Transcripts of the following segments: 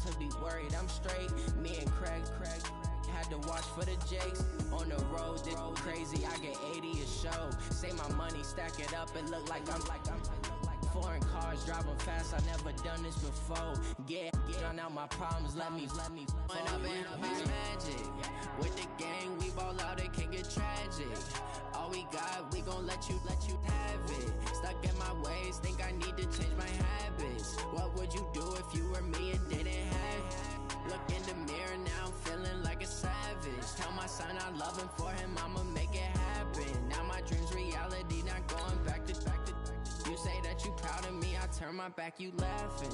to be worried, I'm straight. Me and Craig had to watch for the Jakes. On the road, this crazy, I get 80 a show. Say my money, stack it up, it look like I'm foreign cars, driving fast, I never done this before. Drown out my problems, let me When up and it's magic. With the gang, we ball out, it can get tragic. All we got, we gon' let you have it. Stuck in my ways, think I need to change my habits. What would you do if you were me and didn't have it? Look in the mirror, now I'm feeling like a savage. Tell my son I love him, for him I'ma make it happen. Now my dream's reality, not going back to. You say that you proud of me, I turn my back, you laughing.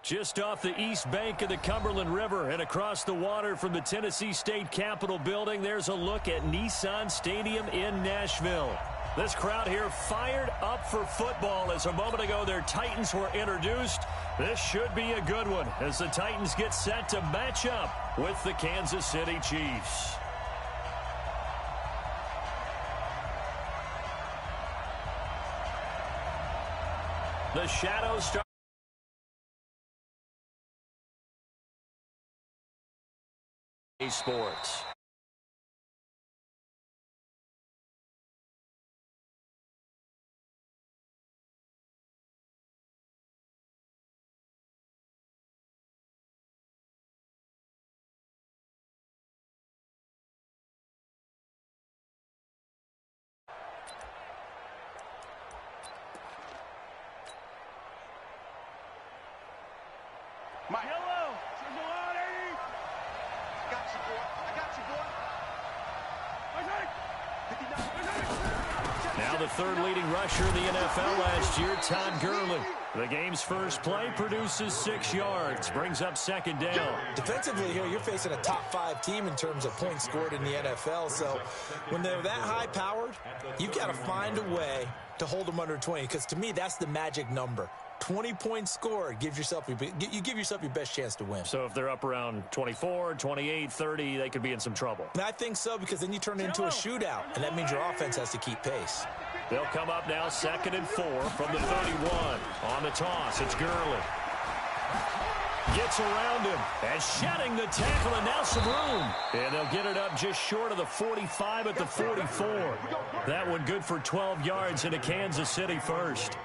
Just off the east bank of the Cumberland River and across the water from the Tennessee State Capitol building, there's a look at Nissan Stadium in Nashville. This crowd here fired up for football as a moment ago their Titans were introduced. This should be a good one as the Titans get set to match up with the Kansas City Chiefs. The Shadows start. Sports. My hello, Cincinnati. Got you, boy. I got you, boy. Now the third leading rusher in the NFL last year, Todd Gurley. The game's first play produces 6 yards, brings up second down. Defensively here, you're facing a top-5 team in terms of points scored in the NFL. So when they're that high-powered, you've got to find a way to hold them under 20, because to me, that's the magic number. 20 points scored, you give yourself your best chance to win. So if they're up around 24, 28, 30, they could be in some trouble. And I think so, because then you turn it into a shootout, and that means your offense has to keep pace. They'll come up now 2nd and 4 from the 31. On the toss, it's Gurley. Gets around him and shedding the tackle, and now some room. And they'll get it up just short of the 45 at the 44. That one good for 12 yards into Kansas City first.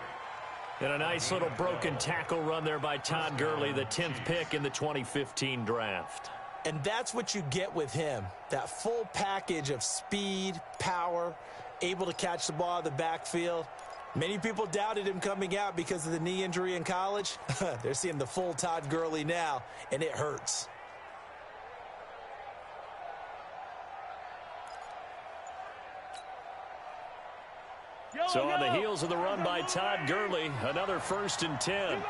And a nice little broken tackle run there by Todd Gurley, the 10th pick in the 2015 draft. And that's what you get with him, that full package of speed, power, able to catch the ball out of the backfield. Many people doubted him coming out because of the knee injury in college. They're seeing the full Todd Gurley now, and it hurts. So on the heels of the run by Todd Gurley, another 1st and 10.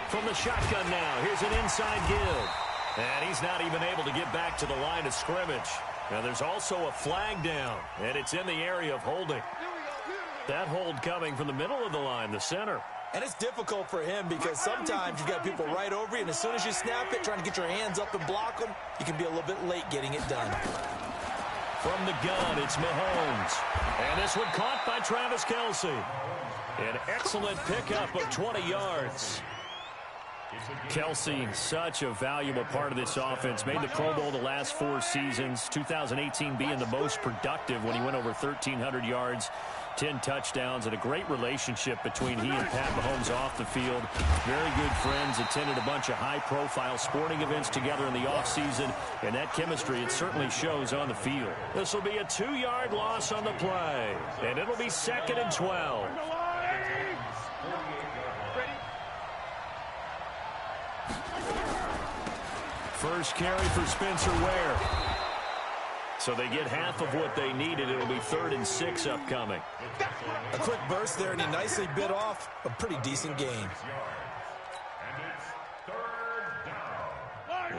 From the shotgun now, here's an inside give. And he's not even able to get back to the line of scrimmage. Now there's also a flag down, and it's in the area of holding. That hold coming from the middle of the line, the center. And it's difficult for him because sometimes you've got people right over you, and as soon as you snap it, trying to get your hands up and block them, you can be a little bit late getting it done. From the gun, it's Mahomes. And this one caught by Travis Kelce. An excellent pickup of 20 yards. Kelce, such a valuable part of this offense. Made the Pro Bowl the last 4 seasons. 2018 being the most productive when he went over 1,300 yards, 10 touchdowns, and a great relationship between he and Pat Mahomes off the field. Very good friends, attended a bunch of high-profile sporting events together in the offseason, and that chemistry, it certainly shows on the field. This will be a 2-yard loss on the play, and it'll be 2nd and 12. First carry for Spencer Ware. So they get half of what they needed. It'll be 3rd and 6 upcoming. A quick burst there, and he nicely bit off a pretty decent gain.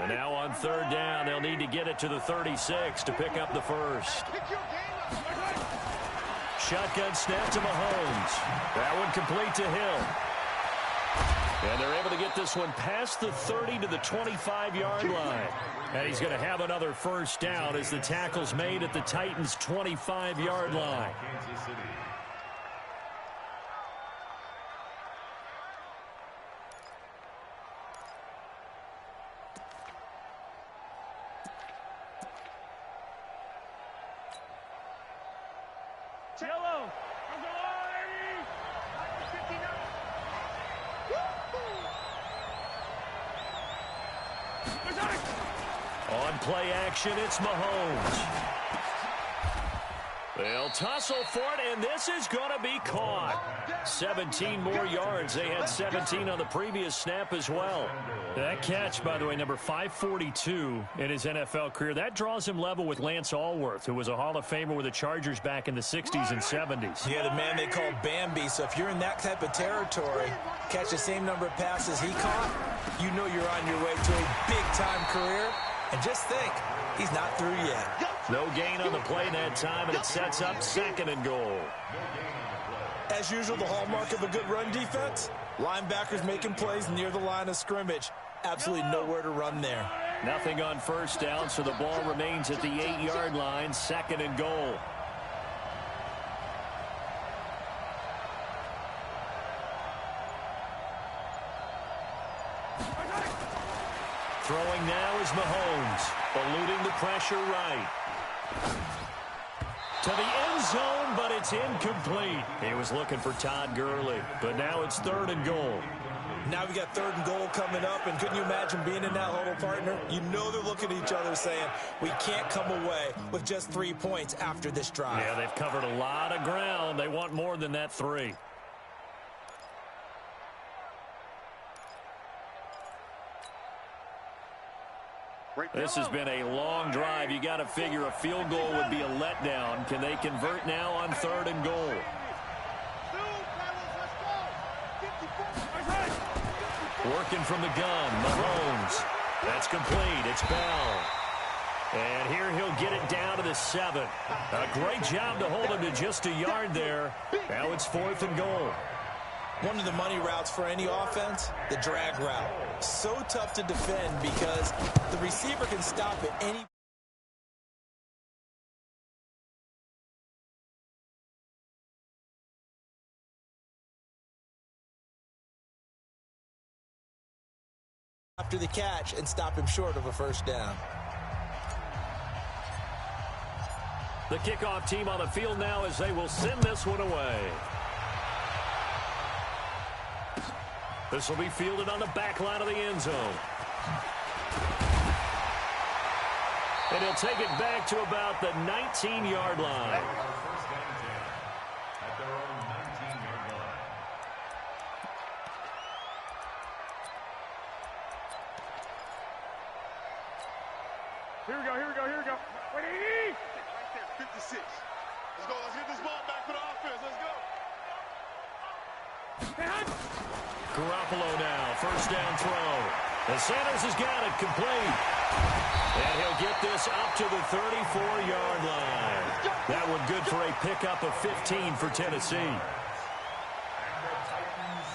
And now on 3rd down, they'll need to get it to the 36 to pick up the first. Shotgun snap to Mahomes. That one complete to Hill. And they're able to get this one past the 30 to the 25-yard line. And he's going to have another first down as the tackle's made at the Titans' 25-yard line. Yellow. On play action, it's Mahomes. They'll tussle for it, and this is going to be caught. 17 more yards. They had 17 on the previous snap as well. That catch, by the way, number 542 in his NFL career, that draws him level with Lance Allworth, who was a Hall of Famer with the Chargers back in the 60s and 70s. Yeah, the man they call Bambi. So if you're in that type of territory, catch the same number of passes he caught, you know you're on your way to a big-time career. And just think, he's not through yet. No gain on the play that time, and it sets up 2nd and goal. As usual, the hallmark of a good run defense, linebackers making plays near the line of scrimmage. Absolutely nowhere to run there. Nothing on first down, so the ball remains at the 8-yard line, 2nd and goal. Throwing now is Mahomes, eluding the pressure right. To the end zone, but it's incomplete. He was looking for Todd Gurley, but now it's 3rd and goal. Now we got 3rd and goal coming up, and couldn't you imagine being in that huddle, partner? You know they're looking at each other saying, we can't come away with just 3 points after this drive. Yeah, they've covered a lot of ground. They want more than that 3. This has been a long drive. You got to figure a field goal would be a letdown. Can they convert now on 3rd and goal? Working from the gun, Mahomes. That's complete. It's Bell. And here he'll get it down to the 7. A great job to hold him to just a yard there. Now it's 4th and goal. One of the money routes for any offense, the drag route. So tough to defend because the receiver can stop at any after the catch and stop him short of a first down. The kickoff team on the field now as they will send this one away. This will be fielded on the back line of the end zone. And he'll take it back to about the 19-yard line. Here we go. Wait, 80! Right there, 56. Let's go. Let's get this ball back for the offense. Let's go. Garoppolo now, first down throw. And Sanders has got it complete. And he'll get this up to the 34-yard line. That one good for a pickup of 15 for Tennessee.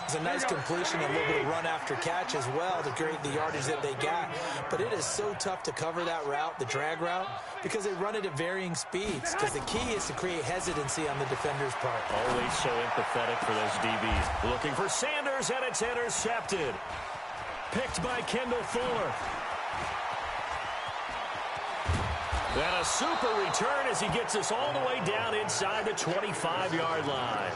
It's a nice completion, a little bit of run after catch as well to create the yardage that they got. But it is so tough to cover that route, the drag route, because they run it at varying speeds. Because the key is to create hesitancy on the defender's part. Always so empathetic for those DBs. Looking for Sanders, and it's intercepted. Picked by Kendall Fuller. And a super return as he gets us all the way down inside the 25-yard line.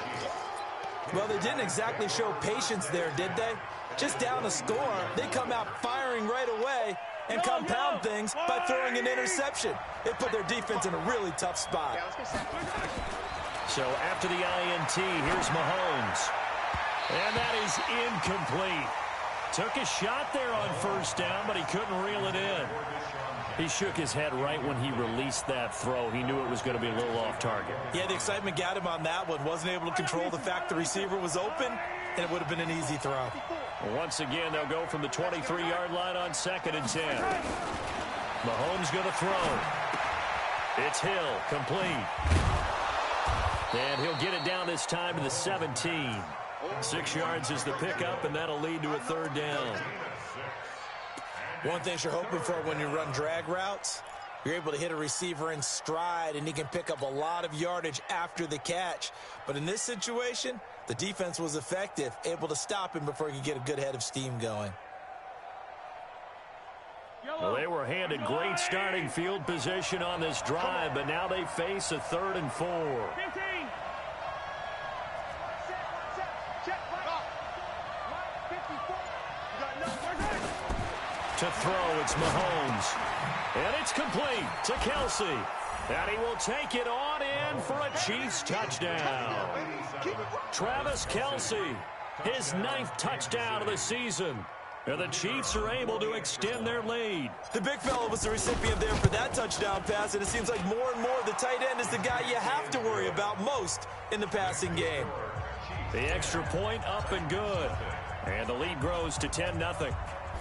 Well, they didn't exactly show patience there, did they? Just down a score, they come out firing right away and compound things by throwing an interception. It put their defense in a really tough spot. So after the INT, here's Mahomes. And that is incomplete. Took a shot there on first down, but he couldn't reel it in. He shook his head right when he released that throw. He knew it was going to be a little off target. Yeah, the excitement got him on that one. Wasn't able to control the fact the receiver was open, and it would have been an easy throw. Once again, they'll go from the 23-yard line on 2nd and 10. Mahomes going to throw. It's Hill, complete. And he'll get it down this time to the 17. 6 yards is the pickup, and that'll lead to a 3rd down. One thing you're hoping for when you run drag routes, you're able to hit a receiver in stride, and he can pick up a lot of yardage after the catch. But in this situation, the defense was effective, able to stop him before he could get a good head of steam going. Well, they were handed great starting field position on this drive, but now they face a 3rd and 4. To throw, it's Mahomes. And it's complete to Kelsey. And he will take it on in for a Chiefs touchdown. Travis Kelsey, his 9th touchdown of the season. And the Chiefs are able to extend their lead. The big fella was the recipient there for that touchdown pass, and it seems like more and more the tight end is the guy you have to worry about most in the passing game. The extra point up and good. And the lead grows to 10-0.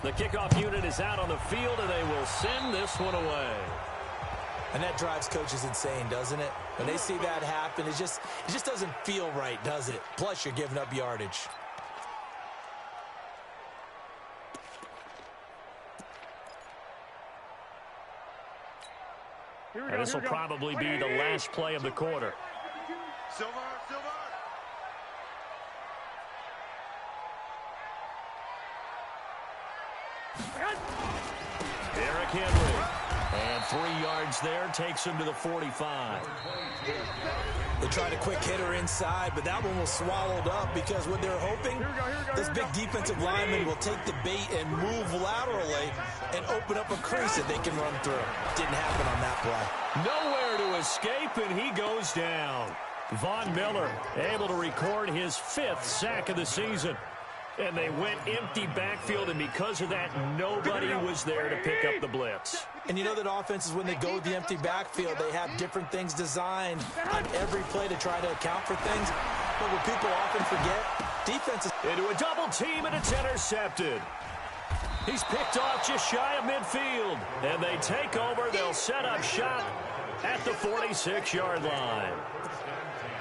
The kickoff unit is out on the field, and they will send this one away. And that drives coaches insane, doesn't it? When they see that happen, it just doesn't feel right, does it? Plus, you're giving up yardage. And this will probably be the last play of the quarter. Silver. Derrick Henry. And 3 yards there takes him to the 45. They tried a quick hitter inside, but that one was swallowed up because what they're hoping, this big defensive lineman will take the bait and move laterally and open up a crease that they can run through. Didn't happen on that play. Nowhere to escape, and he goes down. Von Miller able to record his 5th sack of the season. And they went empty backfield, and because of that, nobody was there to pick up the blitz. And you know that offenses, when they go with the empty backfield, they have different things designed on every play to try to account for things. But what people often forget, defenses... Into a double team, and it's intercepted. He's picked off just shy of midfield. And they take over. They'll set up shop at the 46-yard line.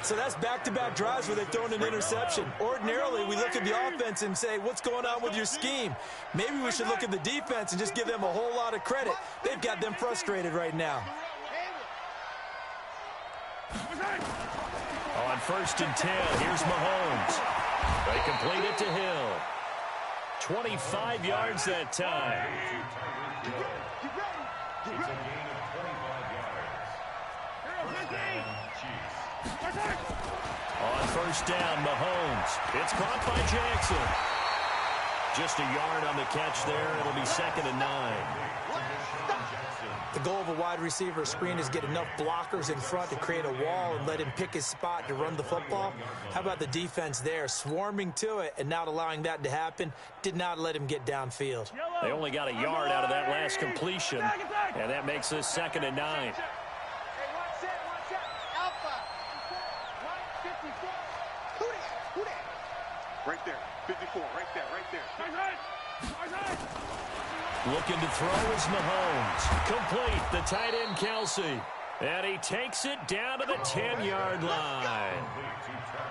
So that's back-to-back drives where they've thrown an interception. Ordinarily, we look at the offense and say, what's going on with your scheme? Maybe we should look at the defense and just give them a whole lot of credit. They've got them frustrated right now. On 1st and 10, here's Mahomes. They complete it to Hill. 25 yards that time. On 1st down, Mahomes. It's caught by Jackson. Just a yard on the catch there. It'll be 2nd and 9. The goal of a wide receiver screen is get enough blockers in front to create a wall and let him pick his spot to run the football. How about the defense there, swarming to it and not allowing that to happen? Did not let him get downfield. They only got a yard out of that last completion, and that makes this 2nd and 9. Right there, 54, right there. Looking to throw is Mahomes. Complete, the tight end Kelsey. And he takes it down to the 10-yard line.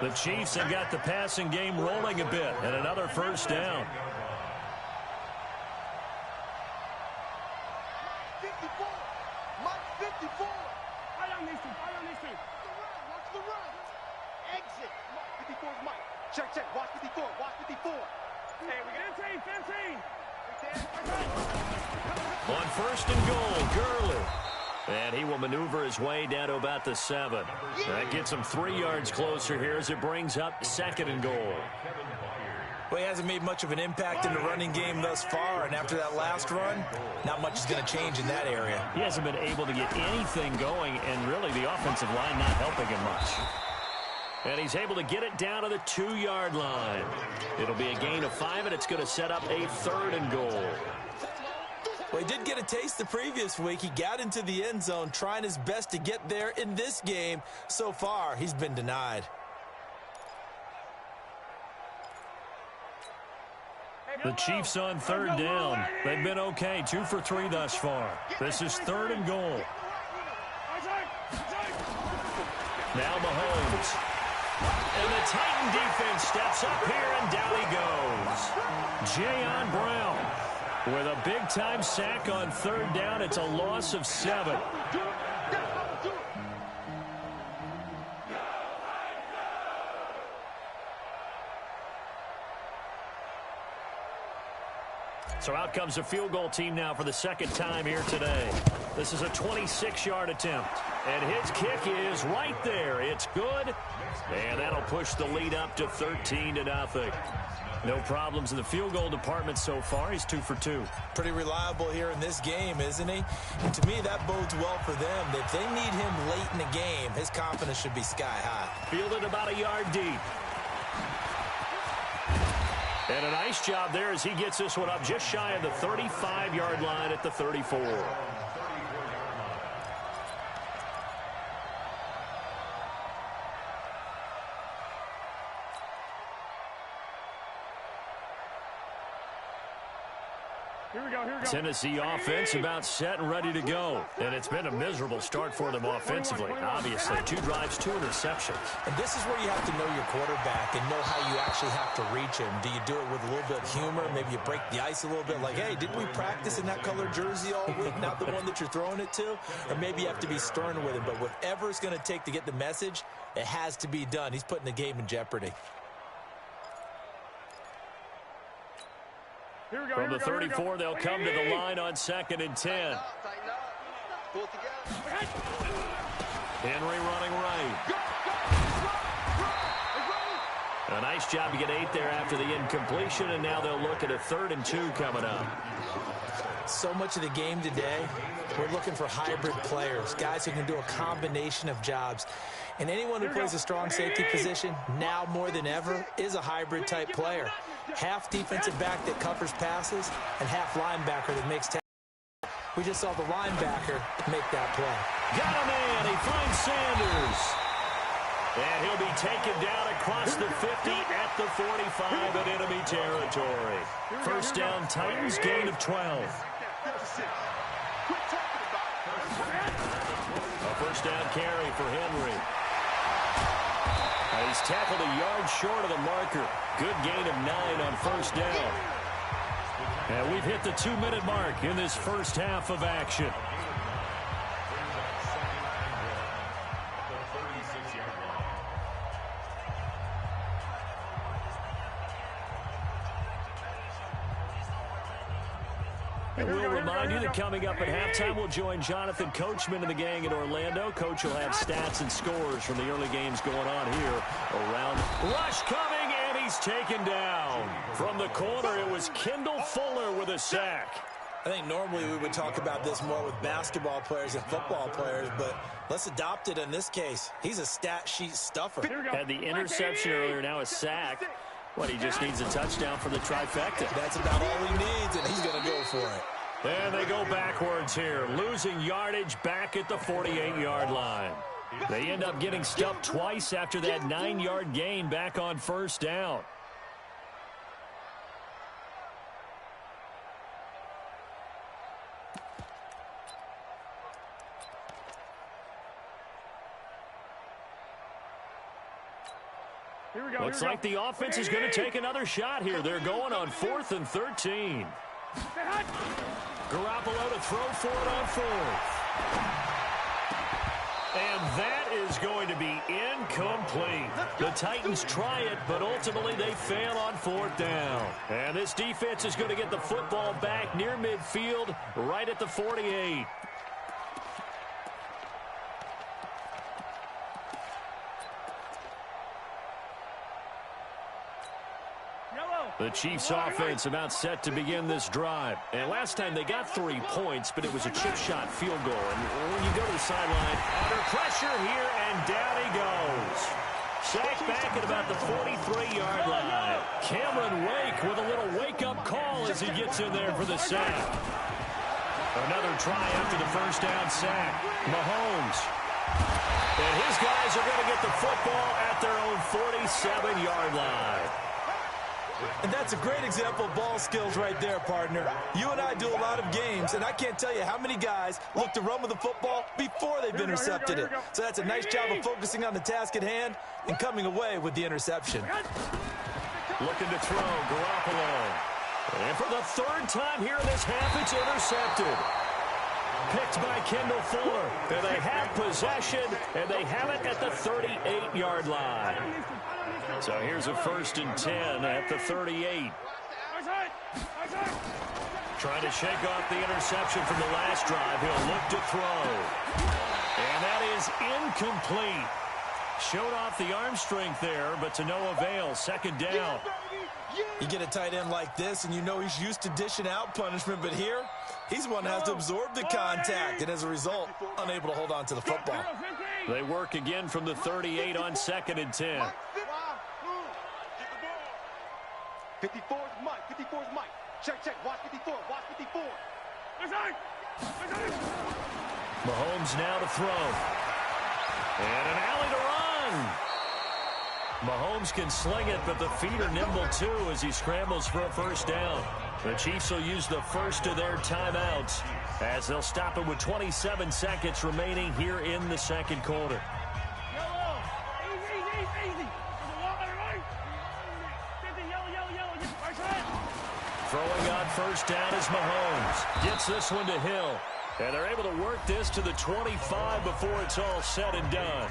The Chiefs have got the passing game rolling a bit, and another 1st down. 54, Mike 54. Watch the run. Exit. 54 is Mike. Check. Watch 54. Hey, we got 15. On 1st and goal, Gurley. And he will maneuver his way down to about the 7. That gets him 3 yards closer here as it brings up 2nd and goal. Well, he hasn't made much of an impact in the running game thus far, and after that last run, not much is going to change in that area. He hasn't been able to get anything going, and really the offensive line not helping him much. And he's able to get it down to the 2-yard line. It'll be a gain of 5, and it's going to set up a 3rd and goal. Well, he did get a taste the previous week. He got into the end zone trying his best to get there in this game. So far, he's been denied. The Chiefs on third down. They've been okay, 2 for 3 thus far. This is 3rd and goal. Now Mahomes. And the Titan defense steps up here, and down he goes. Jayon Brown with a big-time sack on 3rd down. It's a loss of 7. So out comes a field goal team now for the 2nd time here today. This is a 26-yard attempt. And his kick is right there. It's good. And that'll push the lead up to 13-0. No problems in the field goal department so far. He's 2 for 2. Pretty reliable here in this game, isn't he? And to me, that bodes well for them. If they need him late in the game, his confidence should be sky high. Fielded about a yard deep. And a nice job there as he gets this one up just shy of the 35-yard line at the 34. Tennessee offense about set and ready to go. And it's been a miserable start for them offensively. Obviously, 2 drives, 2 interceptions. And this is where you have to know your quarterback and know how you actually have to reach him. Do you do it with a little bit of humor? Maybe you break the ice a little bit like, hey, didn't we practice in that colored jersey all week, not the one that you're throwing it to? Or maybe you have to be stern with him. But whatever it's going to take to get the message, it has to be done. He's putting the game in jeopardy. From the 34, they'll come to the line on 2nd and 10. Henry running right. A nice job to get 8 there after the incompletion, and now they'll look at a 3rd and 2 coming up. So much of the game today, we're looking for hybrid players, guys who can do a combination of jobs. And anyone who plays a strong safety position, now more than ever, is a hybrid type player. Half defensive back that covers passes, and half linebacker that makes tackles. We just saw the linebacker make that play. Got a man. He finds Sanders. And he'll be taken down across the 50 at the 45 in enemy territory. First down, Titans, gain of 12. A first down carry for Henry. He's tackled a yard short of the marker. Good gain of 9 on first down. And we've hit the 2-minute mark in this first half of action. And we'll remind you that coming up at halftime, we'll join Jonathan Coachman and the gang in Orlando. Coach will have stats and scores from the early games going on here around. Rush coming, and he's taken down. From the corner, it was Kendall Fuller with a sack. I think normally we would talk about this more with basketball players and football players, but let's adopt it in this case. He's a stat sheet stuffer. Had the interception earlier, now a sack. What, he just needs a touchdown for the trifecta. That's about all he needs, and he's going to go for it. And they go backwards here, losing yardage back at the 48-yard line. They end up getting stuffed twice after that 9-yard gain back on first down. Looks like the offense is going to take another shot here. They're going on 4th and 13. Garoppolo to throw for it on 4th. And that is going to be incomplete. The Titans try it, but ultimately they fail on 4th down. And this defense is going to get the football back near midfield, right at the 48. The Chiefs offense about set to begin this drive. And last time they got 3 points, but it was a chip shot field goal. And when you go to the sideline, under pressure here, and down he goes. Sacked back at about the 43-yard line. Cameron Wake with a little wake-up call as he gets in there for the sack. another try after the first down sack. Mahomes. And his guys are going to get the football at their own 47-yard line. And that's a great example of ball skills right there, partner. You and I do a lot of games, and I can't tell you how many guys look to run with the football before they've intercepted it. So that's a nice job of focusing on the task at hand and coming away with the interception. Looking to throw, Garoppolo. And for the third time here in this half, it's intercepted. Picked by Kendall Fuller. And they have possession, and they have it at the 38-yard line. So here's a 1st and 10 at the 38. Trying to shake off the interception from the last drive. He'll look to throw. And that is incomplete. Showed off the arm strength there, but to no avail. 2nd down. You get a tight end like this, and you know he's used to dishing out punishment, but here, he's the one that has to absorb the contact, and as a result, unable to hold on to the football. They work again from the 38 on 2nd and 10. 54's Mike. 54's Mike. Check. Watch 54. Watch 54. Mahomes now to throw. And an alley to run. Mahomes can sling it, but the feet are nimble too as he scrambles for a 1st down. The Chiefs will use the first of their timeouts as they'll stop it with 27 seconds remaining here in the 2nd quarter. Throwing on 1st down is Mahomes. Gets this one to Hill. And they're able to work this to the 25 before it's all said and done.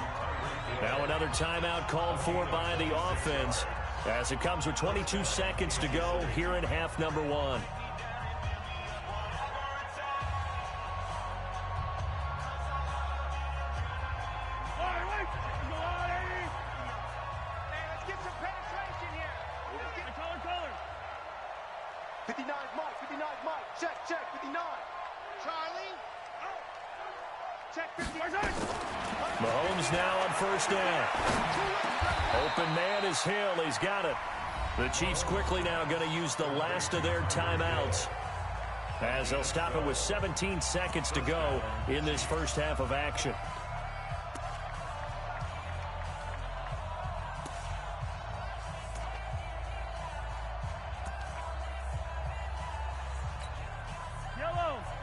Now another timeout called for by the offense as it comes with 22 seconds to go here in half number 1. Mahomes now on 1st down. Open man is Hill. He's got it. The Chiefs quickly now going to use the last of their timeouts as they'll stop it with 17 seconds to go in this first half of action.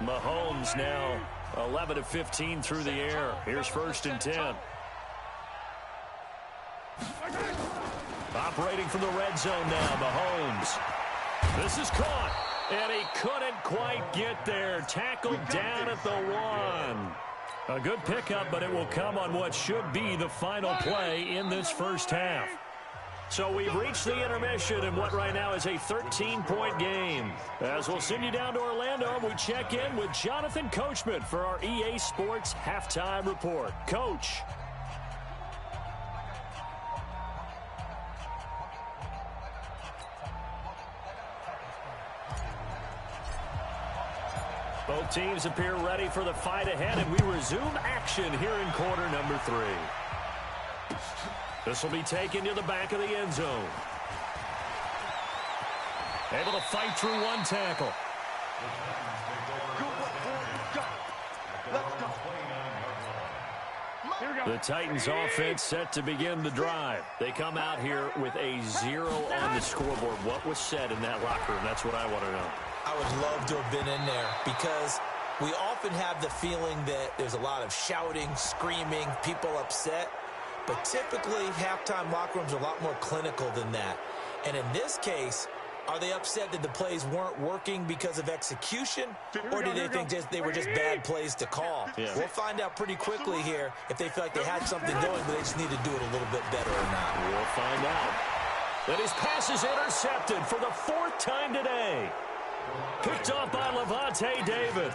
Mahomes now 11 of 15 through the air. Here's 1st and 10. Operating from the red zone now, Mahomes. This is caught, and he couldn't quite get there. Tackled down at the 1. A good pickup, but it will come on what should be the final play in this first half. So we've reached the intermission in what right now is a 13-point game. As we'll send you down to Orlando, we check in with Jonathan Coachman for our EA Sports Halftime Report. Coach. Both teams appear ready for the fight ahead, and we resume action here in quarter number 3. This will be taken to the back of the end zone. Able to fight through one tackle. The Titans offense set to begin the drive. They come out here with a 0 on the scoreboard. What was said in that locker room? That's what I want to know. I would love to have been in there because we often have the feeling that there's a lot of shouting, screaming, people upset. But typically, halftime locker rooms are a lot more clinical than that. And in this case, are they upset that the plays weren't working because of execution? Or do they think they were just bad plays to call? Yeah. We'll find out pretty quickly here if they feel like they had something going, but they just need to do it a little bit better or not. We'll find out. And his pass is intercepted for the 4th time today. Picked off by Levante David.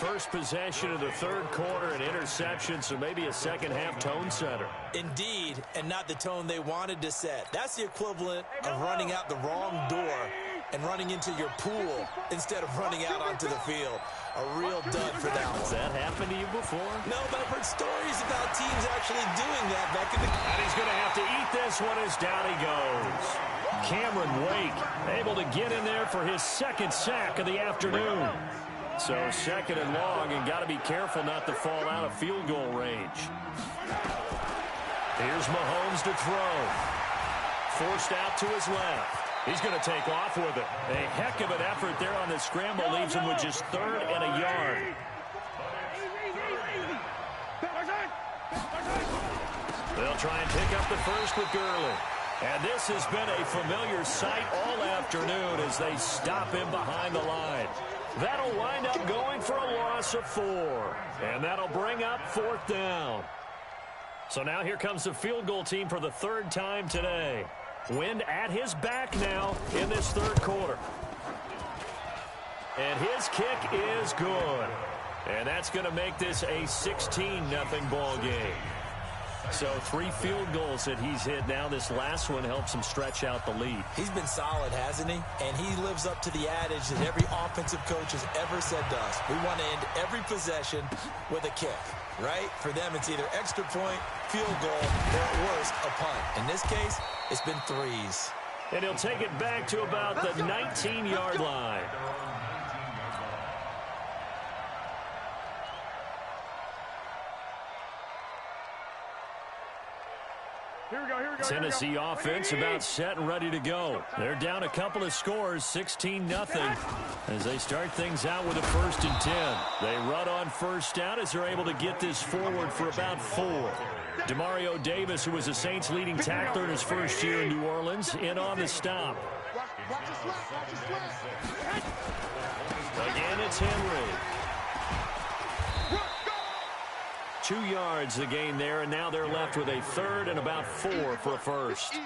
First possession of the 3rd quarter, an interception, so maybe a second-half tone setter. Indeed, and not the tone they wanted to set. That's the equivalent of running out the wrong door and running into your pool instead of running out onto the field. A real dud for that one. Has that happened to you before? No, but I've heard stories about teams actually doing that back in the... And he's going to have to eat this one as down he goes. Cameron Wake able to get in there for his 2nd sack of the afternoon. So second and long, and got to be careful not to fall out of field goal range. Here's Mahomes to throw. Forced out to his left. He's going to take off with it. A heck of an effort there on the scramble. Leaves him with just 3rd and a yard. They'll try and pick up the first with Gurley. And this has been a familiar sight all afternoon as they stop him behind the line. That'll wind up going for a loss of 4. And that'll bring up 4th down. So now here comes the field goal team for the 3rd time today. Wind at his back now in this 3rd quarter. And his kick is good. And that's going to make this a 16-0 ball game. So 3 field goals that he's hit now. This last one helps him stretch out the lead. He's been solid, hasn't he? And he lives up to the adage that every offensive coach has ever said to us. We want to end every possession with a kick, right? For them, it's either extra point, field goal, or at worst, a punt. In this case, it's been 3s. And he'll take it back to about the 19-yard line. Tennessee offense about set and ready to go. They're down a couple of scores, 16-0, as they start things out with a 1st and 10. They run on 1st down as they're able to get this forward for about 4. Demario Davis, who was the Saints' leading tackler in his first year in New Orleans, in on the stop. Again, it's Henry. 2 yards the gain there, and now they're left with a 3rd and about 4 for a 1st.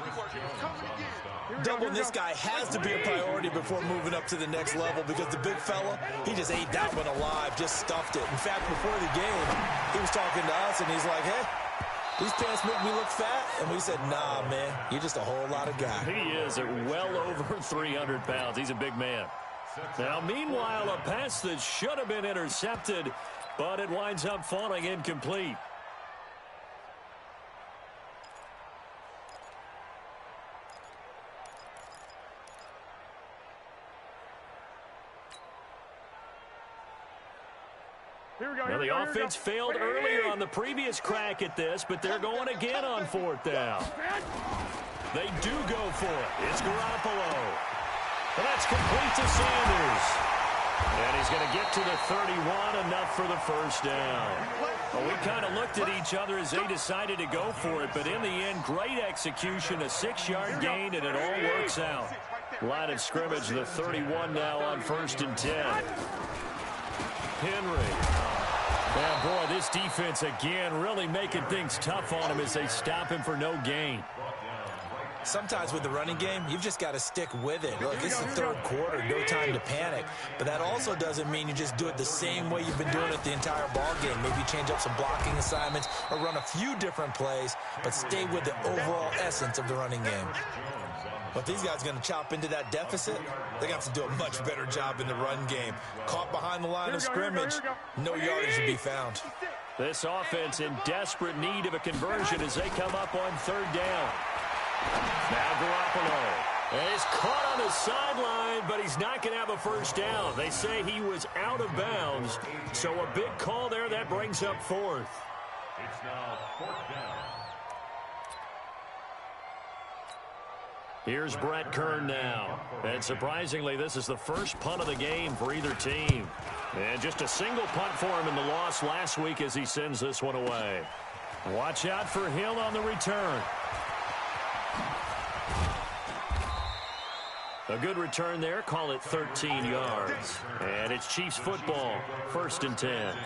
Doubling this guy has to be a priority before moving up to the next level because the big fella, he just ate that one alive, just stuffed it. In fact, before the game, he was talking to us, and he's like, hey, these pants make me look fat. And we said, nah, man, you're just a whole lot of guy. He is at well over 300 pounds. He's a big man. Now, meanwhile, a pass that should have been intercepted, but it winds up falling incomplete. Now, the offense failed earlier on the previous crack at this, but they're going again on 4th down. They do go for it. It's Garoppolo. And that's complete to Sanders. And he's going to get to the 31, enough for the 1st down. Well, we kind of looked at each other as they decided to go for it, but in the end, great execution, a 6-yard gain, and it all works out. Line of scrimmage, the 31 now on 1st and 10. Henry. Yeah, boy, this defense again really making things tough on him as they stop him for no gain. Sometimes with the running game, you've just got to stick with it. Look, it's the 3rd quarter, no time to panic. But that also doesn't mean you just do it the same way you've been doing it the entire ball game. Maybe change up some blocking assignments or run a few different plays, but stay with the overall essence of the running game. But these guys are going to chop into that deficit. They're going to have to do a much better job in the run game. Caught behind the line of scrimmage, no yardage to be found. This offense in desperate need of a conversion as they come up on 3rd down. Now Garoppolo. And he's caught on the sideline, but he's not going to have a 1st down. They say he was out of bounds. So a big call there that brings up 4th. It's now 4th down. Here's Brett Kern now. And surprisingly, this is the first punt of the game for either team. And just a single punt for him in the loss last week as he sends this one away. Watch out for Hill on the return. A good return there. Call it 13 yards. And it's Chiefs football. 1st and 10.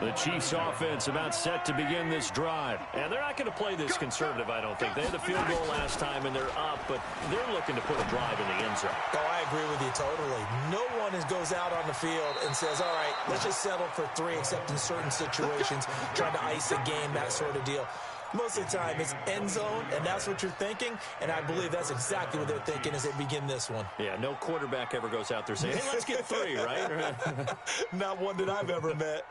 The Chiefs offense about set to begin this drive. And they're not going to play this conservative, I don't think. They had the field goal last time, and they're up, but they're looking to put a drive in the end zone. Oh, I agree with you totally. No one goes out on the field and says, all right, let's just settle for 3, except in certain situations, trying to ice a game, that sort of deal. Most of the time, it's end zone, and that's what you're thinking, and I believe that's exactly what they're thinking as they begin this one. Yeah, no quarterback ever goes out there saying, hey, let's get 3, right? Not one that I've ever met.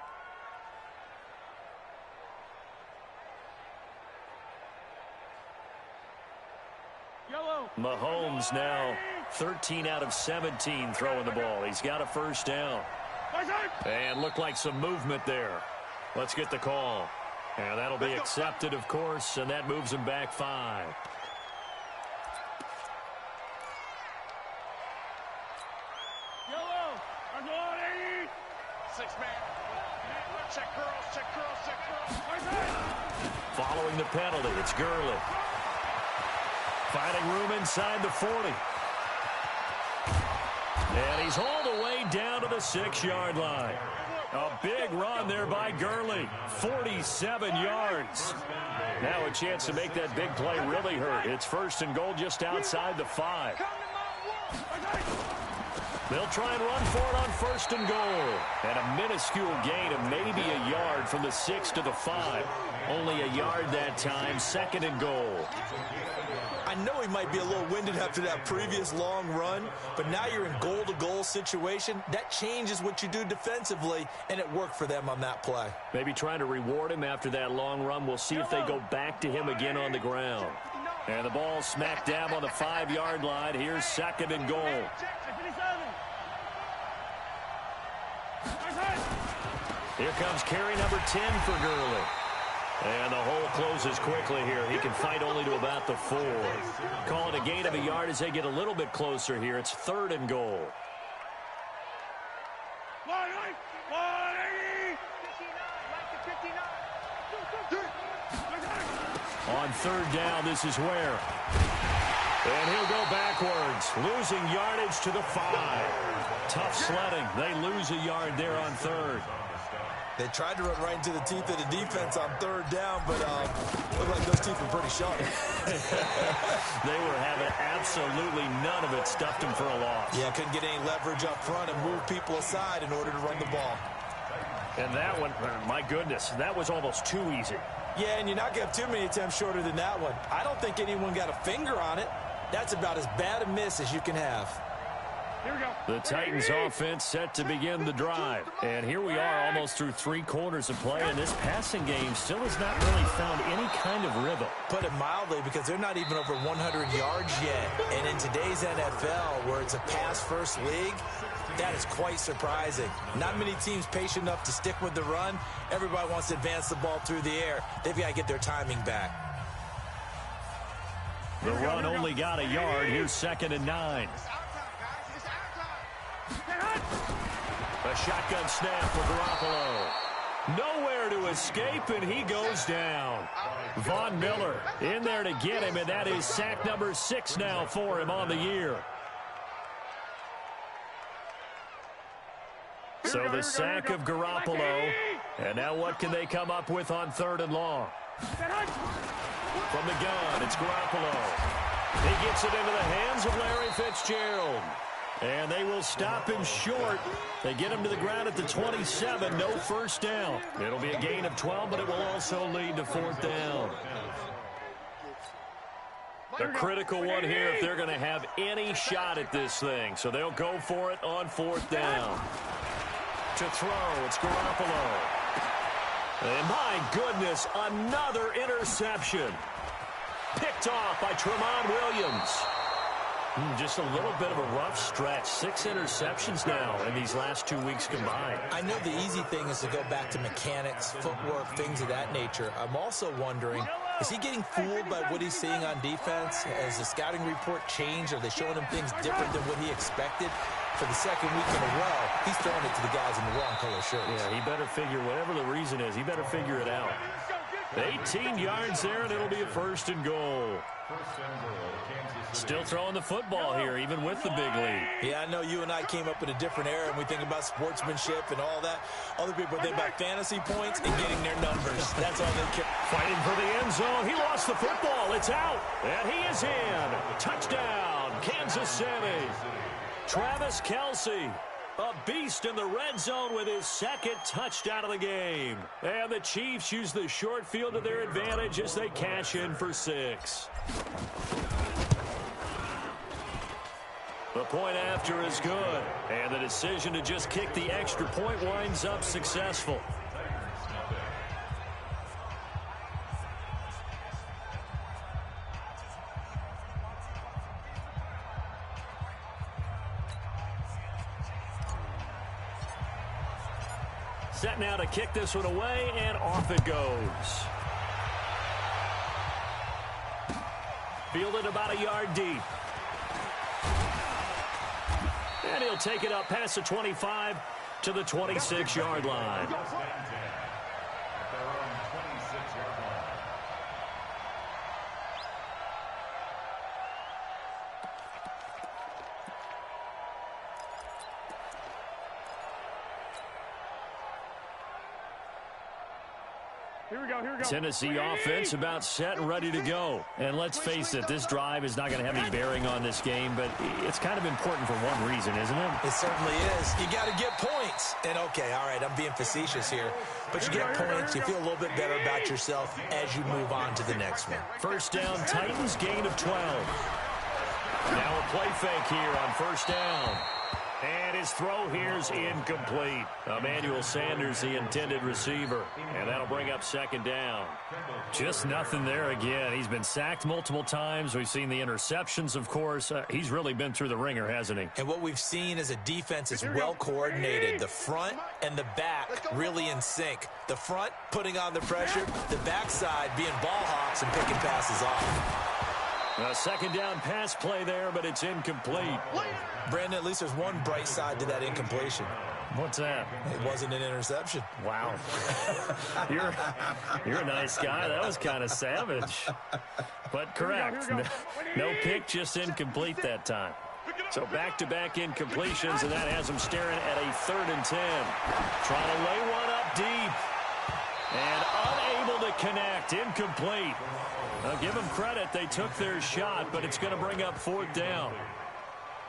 Yellow. Mahomes now 13 out of 17 throwing the ball. He's got a first down. And looked like some movement there. Let's get the call. And that'll be accepted, of course, and that moves him back 5. Following the penalty, it's Gurley. Finding room inside the 40. And he's hauled away down to the 6-yard line. A big run there by Gurley. 47 yards. Now a chance to make that big play really hurt. It's first and goal just outside the 5. They'll try and run for it on first and goal. And a minuscule gain of maybe a yard from the 6 to the 5. Only a yard that time, second and goal. I know he might be a little winded after that previous long run, but now you're in goal-to-goal situation. That changes what you do defensively, and it worked for them on that play. Maybe trying to reward him after that long run. We'll see if they go back to him again on the ground. And the ball smacked down on the 5-yard line. Here's second and goal. Here comes carry number 10 for Gurley. And the hole closes quickly here. He can fight only to about the 4. Call it a gain of a yard as they get a little bit closer here. It's third and goal. On third down, this is where. And he'll go backwards, losing yardage to the 5. Tough sledding. They lose a yard there on third. They tried to run right into the teeth of the defense on third down, but looked like those teeth were pretty sharp. They were having absolutely none of it. Stuffed him for a loss. Yeah, couldn't get any leverage up front and move people aside in order to run the ball. And that one, my goodness, that was almost too easy. Yeah, and you're not going to have too many attempts shorter than that one. I don't think anyone got a finger on it. That's about as bad a miss as you can have. The Titans offense set to begin the drive. And here we are almost through 3 quarters of play, and this passing game still has not really found any kind of rhythm. Put it mildly, because they're not even over 100 yards yet. And in today's NFL, where it's a pass-first league, that is quite surprising. Not many teams patient enough to stick with the run. Everybody wants to advance the ball through the air. They've got to get their timing back. The run only got a yard. Here's second and 9. A shotgun snap for Garoppolo. Nowhere to escape, and he goes down. Von Miller in there to get him, and that is sack number 6 now for him on the year. So the sack of Garoppolo, and now what can they come up with on third and long? From the gun, it's Garoppolo. He gets it into the hands of Larry Fitzgerald. And they will stop him short. They get him to the ground at the 27. No first down. It'll be a gain of 12, but it will also lead to fourth down. A critical one here if they're going to have any shot at this thing. So they'll go for it on fourth down. To throw, it's Garoppolo. And my goodness, another interception. Picked off by Tramon Williams. Just a little bit of a rough stretch. 6 interceptions now in these last 2 weeks combined. I know the easy thing is to go back to mechanics, footwork, things of that nature. I'm also wondering, is he getting fooled by what he's seeing on defense? Has the scouting report changed? Are they showing him things different than what he expected? For the second week in a row, he's throwing it to the guys in the wrong color shirts. Yeah, he better figure, whatever the reason is, he better figure it out. 18 yards there, and it'll be a first and goal. Still throwing the football here, even with the big lead. Yeah, I know you and I came up in a different era, and we think about sportsmanship and all that. Other people think about fantasy points and getting their numbers. That's all they care. Fighting for the end zone. He lost the football. It's out. And he is in. Touchdown, Kansas City. Travis Kelce, a beast in the red zone with his second touchdown of the game. And the Chiefs use the short field to their advantage as they cash in for 6. The point after is good, and the decision to just kick the extra point winds up successful. Set now to kick this one away, and off it goes. Fielded about a yard deep. And he'll take it up past the 25 to the 26-yard line. Here we go. Tennessee offense about set and ready to go. And let's face it, this drive is not going to have any bearing on this game, but it's kind of important for one reason, isn't it? It certainly is. You got to get points. And, okay, all right, I'm being facetious here. But you get points, you feel a little bit better about yourself as you move on to the next one. First down, Titans, gain of 12. Now a play fake here on first down. And his throw here's incomplete. Emmanuel Sanders, the intended receiver. And that'll bring up second down. Just nothing there again. He's been sacked multiple times. We've seen the interceptions, of course. He's really been through the ringer, hasn't he? And what we've seen is a defense is well coordinated. The front and the back really in sync. The front putting on the pressure. The backside being ball hawks and picking passes off. A second down pass play there, but it's incomplete. Brandon, at least there's one bright side to that incompletion. What's that? It wasn't an interception. Wow. You're a nice guy. That was kind of savage. But correct. No pick, just incomplete that time. So back-to-back incompletions, and that has them staring at a 3rd and 10. Trying to lay one up deep. And unable to connect. Incomplete. I'll give them credit. They took their shot, but it's going to bring up 4th down.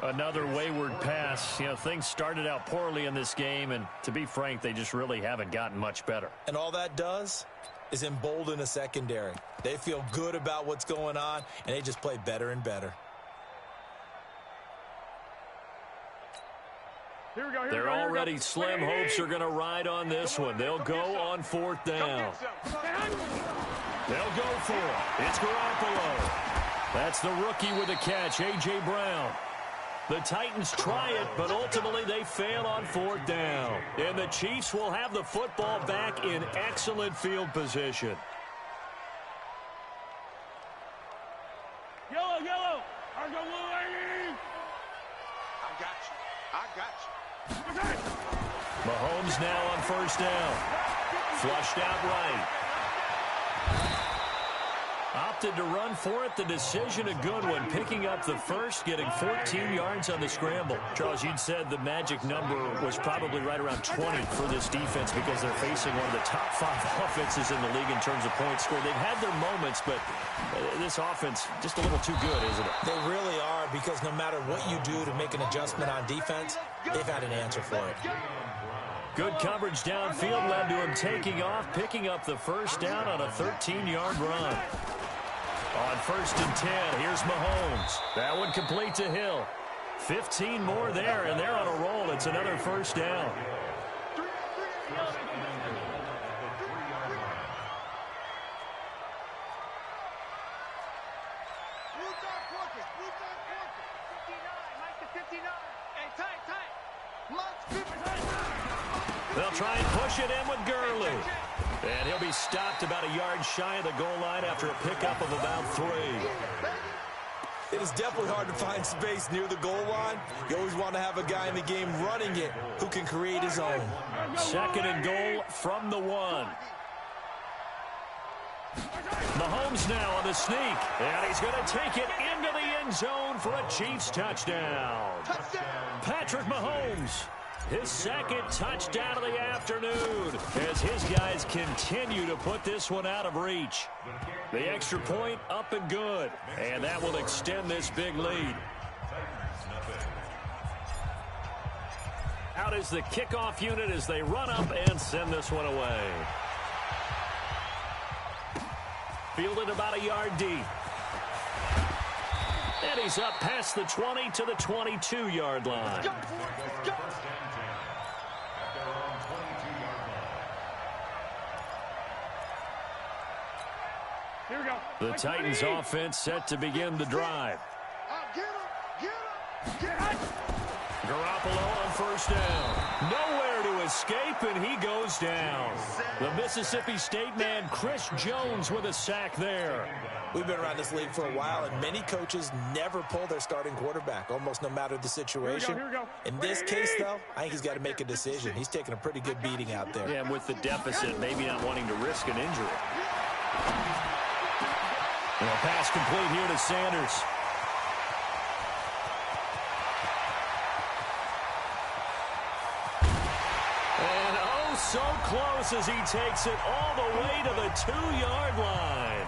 Another wayward pass. You know, things started out poorly in this game, and to be frank, they just really haven't gotten much better. And all that does is embolden a secondary. They feel good about what's going on, and they just play better and better. They're already slim. Hopes are going to ride on this one. They'll go on 4th down. They'll go for it. It's Garoppolo. That's the rookie with the catch, A.J. Brown. The Titans try it, but ultimately they fail on 4th down. And the Chiefs will have the football back in excellent field position. Yellow. I got little lady. I got you. Mahomes now on 1st down. Flushed out right. Opted to run for it. The decision a good one. Picking up the first, getting 14 yards on the scramble. Charles, you'd said the magic number was probably right around 20 for this defense because they're facing one of the top 5 offenses in the league in terms of points scored. They've had their moments, but this offense just a little too good, isn't it? They really are, because no matter what you do to make an adjustment on defense, they've had an answer for it. Good coverage downfield led to him taking off, picking up the first down on a 13-yard run. On 1st and 10, here's Mahomes. That one complete to Hill. 15 more there, and they're on a roll. It's another first down. They'll try and push it in with Gurley. And he'll be stopped about a yard shy of the goal line after a pickup of about 3. It is definitely hard to find space near the goal line. You always want to have a guy in the game running it who can create his own. 2nd and goal from the 1. Mahomes now on the sneak. And he's going to take it into the end zone for a Chiefs touchdown. Patrick Mahomes. His 2nd touchdown of the afternoon as his guys continue to put this one out of reach. The extra point up and good, and that will extend this big lead. Out is the kickoff unit as they run up and send this one away. Fielded about a yard deep. And he's up past the 20 to the 22-yard line. Here we go. The Titans offense set to begin the drive. Get him. Garoppolo on 1st down. Nowhere to escape, and he goes down. The Mississippi State man, Chris Jones, with a sack there. We've been around this league for a while, and many coaches never pull their starting quarterback, almost no matter the situation. Here we go. In this case, though, I think he's got to make a decision. He's taking a pretty good beating out there. Yeah, and with the deficit, maybe not wanting to risk an injury. And a pass complete here to Sanders. And oh, so close as he takes it all the way to the 2-yard line.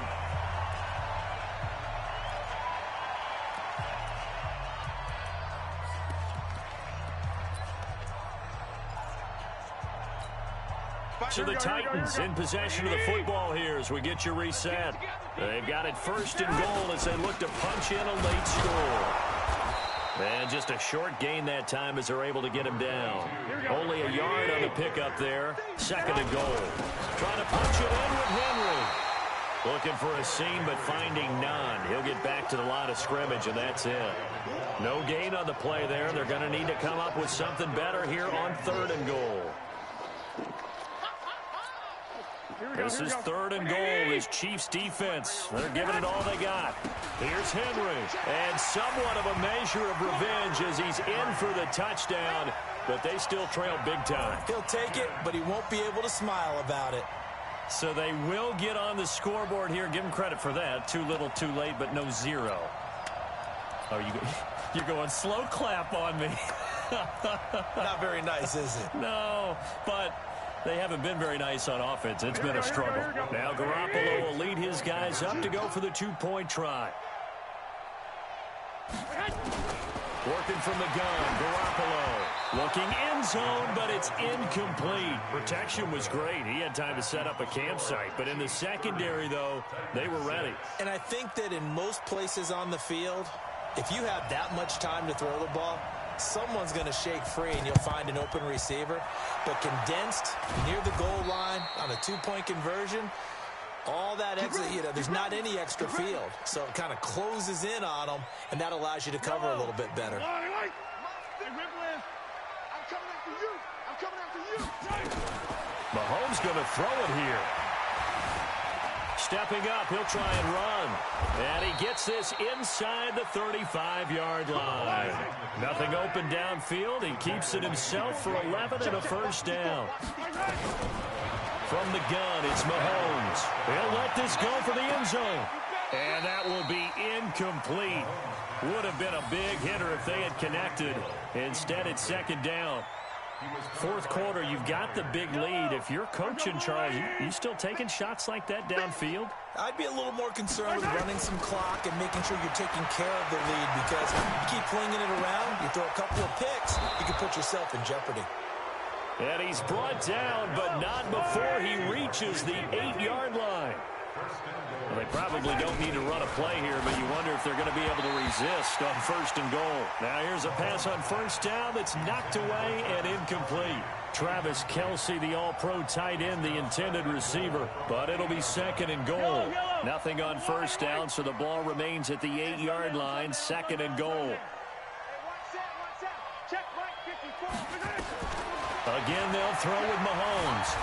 So the Titans in possession of the football here as we get you reset. They've got it 1st and goal as they look to punch in a late score. And just a short gain that time as they're able to get him down. Only a yard on the pickup there. 2nd and goal. Trying to punch it in with Henry. Looking for a seam but finding none. He'll get back to the line of scrimmage, and that's it. No gain on the play there. They're going to need to come up with something better here on 3rd and goal. This is 3rd and goal. This Chiefs defense, they're giving it all they got. Here's Henry. And somewhat of a measure of revenge as he's in for the touchdown, but they still trail big time. He'll take it, but he won't be able to smile about it. So they will get on the scoreboard here. Give him credit for that. Too little, too late, but no 0. Oh, you're going slow clap on me. Not very nice, is it? No, but they haven't been very nice on offense. It's been a struggle. Now Garoppolo will lead his guys up to go for the 2-point try. Working from the gun, Garoppolo. Looking end zone, but it's incomplete. Protection was great. He had time to set up a campsite. But in the secondary, though, they were ready. And I think that in most places on the field, if you have that much time to throw the ball, someone's going to shake free and you'll find an open receiver. But condensed near the goal line on a 2-point conversion, all that extra, there's not any extra field. So it kind of closes in on them, and that allows you to cover a little bit better. Mahomes going to throw it here. Stepping up, he'll try and run. And he gets this inside the 35-yard line. Nothing open downfield. He keeps it himself for 11 and a 1st down. From the gun, it's Mahomes. He'll let this go for the end zone. And that will be incomplete. Would have been a big hitter if they had connected. Instead, it's 2nd down. 4th quarter, you've got the big lead. If you're coaching, Charles, you still taking shots like that downfield? I'd be a little more concerned with running some clock and making sure you're taking care of the lead, because you keep flinging it around, you throw a couple of picks, you can put yourself in jeopardy. And he's brought down, but not before he reaches the 8-yard line. Well, they probably don't need to run a play here, but you wonder if they're going to be able to resist on 1st and goal. Now here's a pass on 1st down that's knocked away and incomplete. Travis Kelce, the all-pro tight end, the intended receiver, but it'll be 2nd and goal. Nothing on 1st down, so the ball remains at the 8-yard line, 2nd and goal. Again, they'll throw with Mahomes.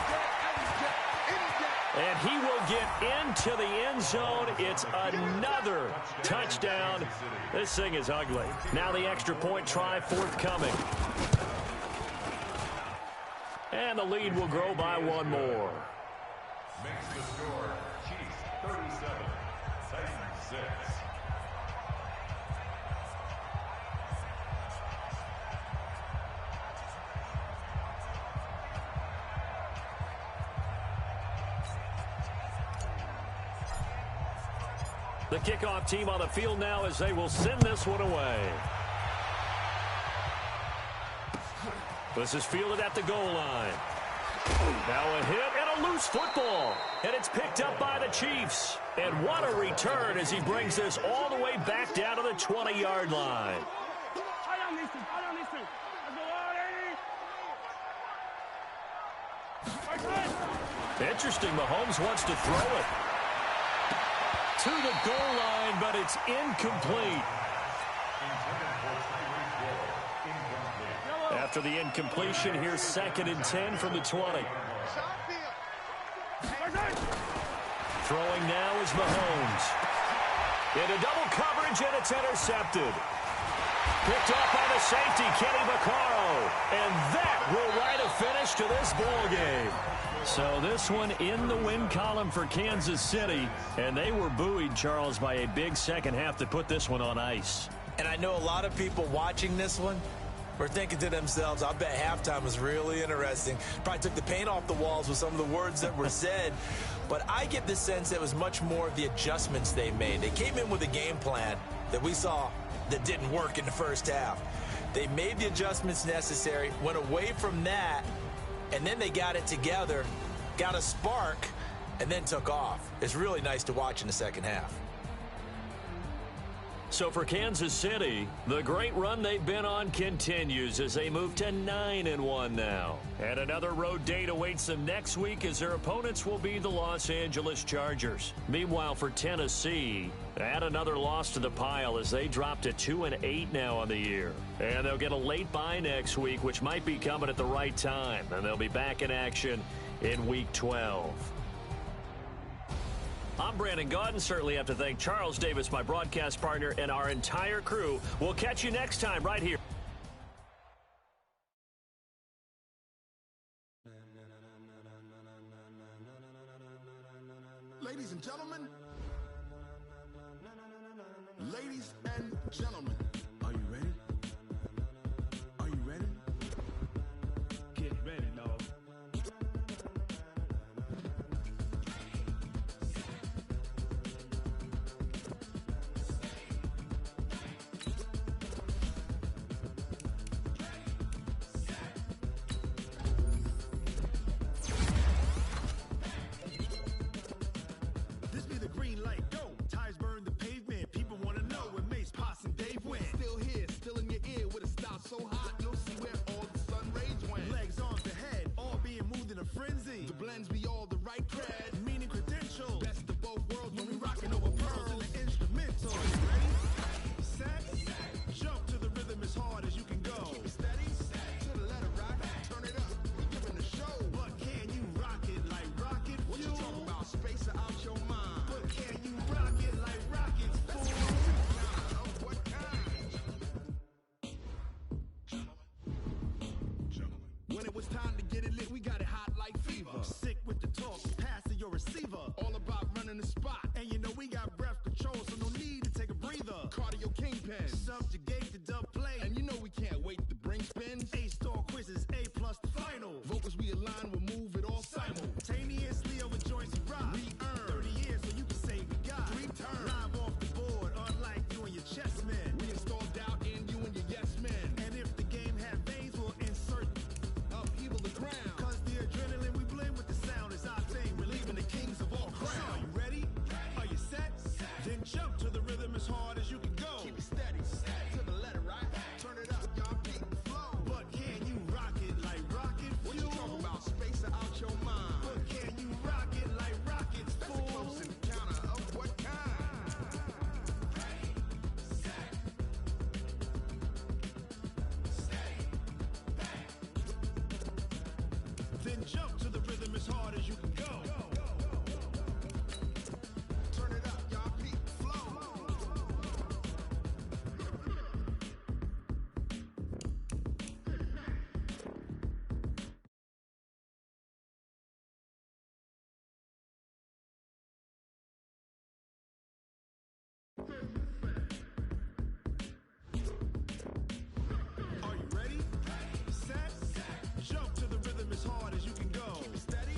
And he will get into the end zone. It's another touchdown. This thing is ugly. Now the extra point try forthcoming. And the lead will grow by 1 more. Makes the score Chiefs 37, Titans 6. The kickoff team on the field now as they will send this one away. This is fielded at the goal line. Now a hit and a loose football. And it's picked up by the Chiefs. And what a return as he brings this all the way back down to the 20-yard line. Interesting, Mahomes wants to throw it to the goal line, but it's incomplete. after the incompletion. Here's 2nd and 10 from the 20. Throwing now is Mahomes. Into double coverage, and it's intercepted. Picked off by the safety, Kenny Vaccaro. And that will write a finish to this ball game. So this one in the win column for Kansas City. And they were buoyed, Charles, by a big second half that put this one on ice. And I know a lot of people watching this one were thinking to themselves, I bet halftime was really interesting. Probably took the paint off the walls with some of the words that were said. But I get the sense it was much more of the adjustments they made. They came in with a game plan that we saw that didn't work in the first half. They made the adjustments necessary, went away from that, and then they got it together, got a spark, and then took off. It's really nice to watch in the second half. So for Kansas City, the great run they've been on continues as they move to 9-1 now. And another road date awaits them next week as their opponents will be the Los Angeles Chargers. Meanwhile, for Tennessee, add another loss to the pile as they drop to 2-8 now on the year. And they'll get a late bye next week, which might be coming at the right time. And they'll be back in action in Week 12. I'm Brandon Gaudin. Certainly have to thank Charles Davis, my broadcast partner, and our entire crew. We'll catch you next time right here. Ladies and gentlemen, ladies and gentlemen, are you ready? Are you ready? Get ready, dog. Jump to the rhythm as hard as you can go. Turn it up, y'all. Beat flow. Are you ready? Set. Jump to the rhythm as hard as you can go. Keep it steady,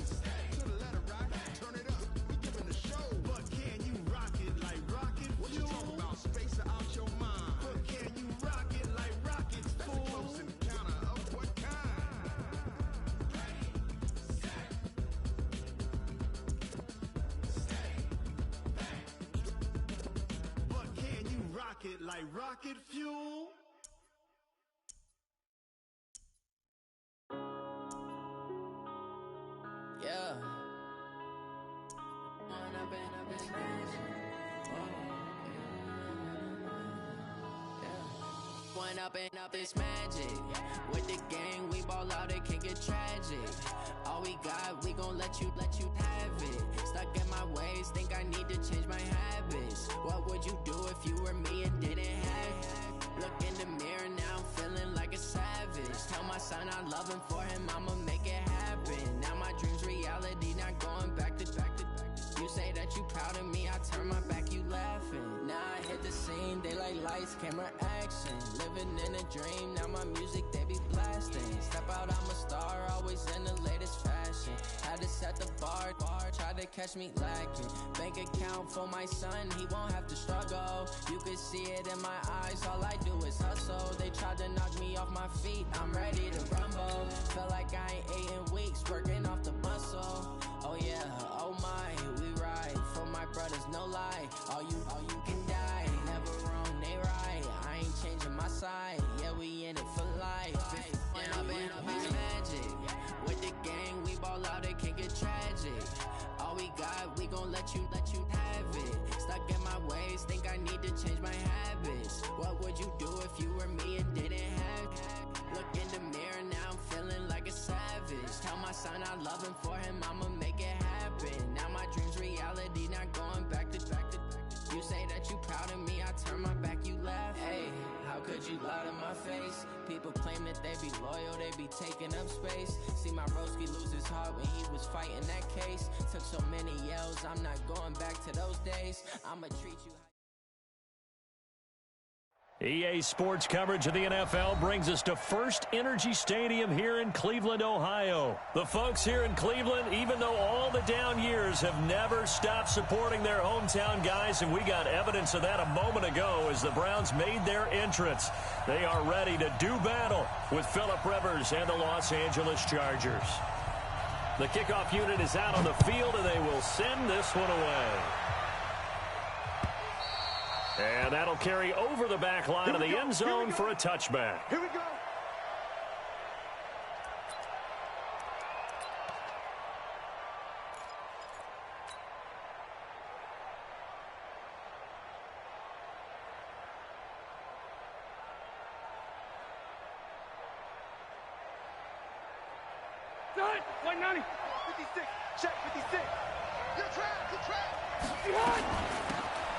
to the letter right. Turn it up, we giving the show. But can you rock it like rocket fuel? What you talking about? Space out your mind. But can you rock it like rockets, fool? That's a close encounter of what kind? But can you rock it like rocket fuel? Yeah. Growing up and up is magic. With the gang, we ball out, it can get tragic. All we got, we gon' let you have it. Stuck in my ways, think I need to change my habits. What would you do if you were me and didn't have it? Look in the mirror now, I'm feeling like a savage. Tell my son I love him, for him I'ma make it happen. Now my dream's reality, not going back to. You say that you proud of me, I turn my back, you laughing. Now I hit the scene, they like lights, camera, action. Living in a dream, now my music, they be blasting. Step out, I'm a star, always in the latest fashion. Had to set the bar, try to catch me lacking. Bank account for my son, he won't have to struggle. You can see it in my eyes, all I do is hustle. They tried to knock me off my feet, I'm ready to rumble. Felt like I ain't ate in weeks, working off the muscle. Oh yeah, oh my, we ride for my brothers, no lie. All you can die, never wrong, they right. I ain't changing my side, yeah, we in it for life. Up is magic. With the gang, we ball out, it can get tragic. All we got, we gon' let you have it. Stuck in my ways, think I need to change my habits. What would you do if you were me and didn't have it? Look in the mirror, now I'm feeling like a savage. Tell my son I love him, for him I'ma make it happen. Now my dream's reality, not going back to. You say that you proud of me, I turn my back, you laugh. Hey, how could you lie to my face? People claim that they be loyal, they be taking up space. See my broski lose his heart when he was fighting that case. Took so many yells, I'm not going back to those days. I'ma treat you. EA Sports coverage of the NFL brings us to First Energy Stadium here in Cleveland, Ohio. The folks here in Cleveland, even though all the down years, have never stopped supporting their hometown guys, and we got evidence of that a moment ago as the Browns made their entrance. They are ready to do battle with Phillip Rivers and the Los Angeles Chargers. The kickoff unit is out on the field, and they will send this one away. And that'll carry over the back line of the end zone for a touchback. Here we go. Done. 190. 56. Check 56. You're trapped.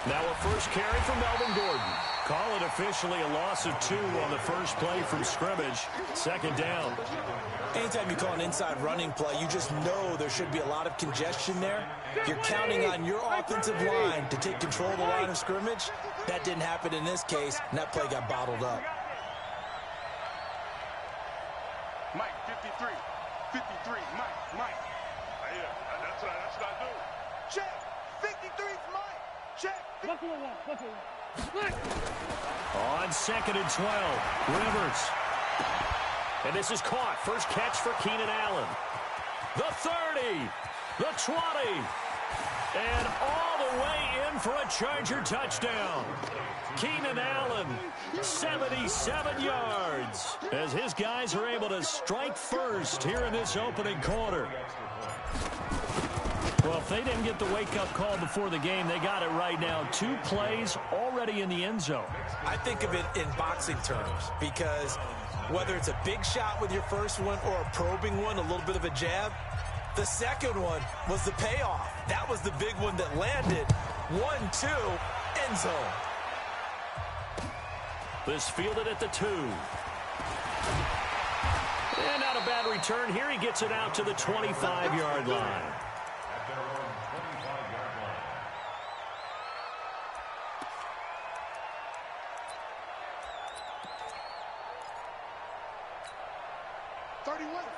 Now a first carry from Melvin Gordon. Call it officially a loss of 2 on the first play from scrimmage. Second down. Anytime you call an inside running play, you just know there should be a lot of congestion there. You're counting on your offensive line to take control of the line of scrimmage. That didn't happen in this case, and that play got bottled up. Mike, 53. 53. Mike. Yeah, that's what I do. Check. 53's Mike. Check. On second and 12, Rivers. And this is caught. First catch for Keenan Allen. The 30, the 20, and all the way in for a Charger touchdown. Keenan Allen, 77 yards, as his guys are able to strike first here in this opening quarter. Well, if they didn't get the wake-up call before the game, they got it right now. 2 plays already in the end zone. I think of it in boxing terms because whether it's a big shot with your first one or a probing one, a little bit of a jab, the second one was the payoff. That was the big one that landed. 1-2, end zone. This fielded at the 2. And not a bad return here. He gets it out to the 25-yard line.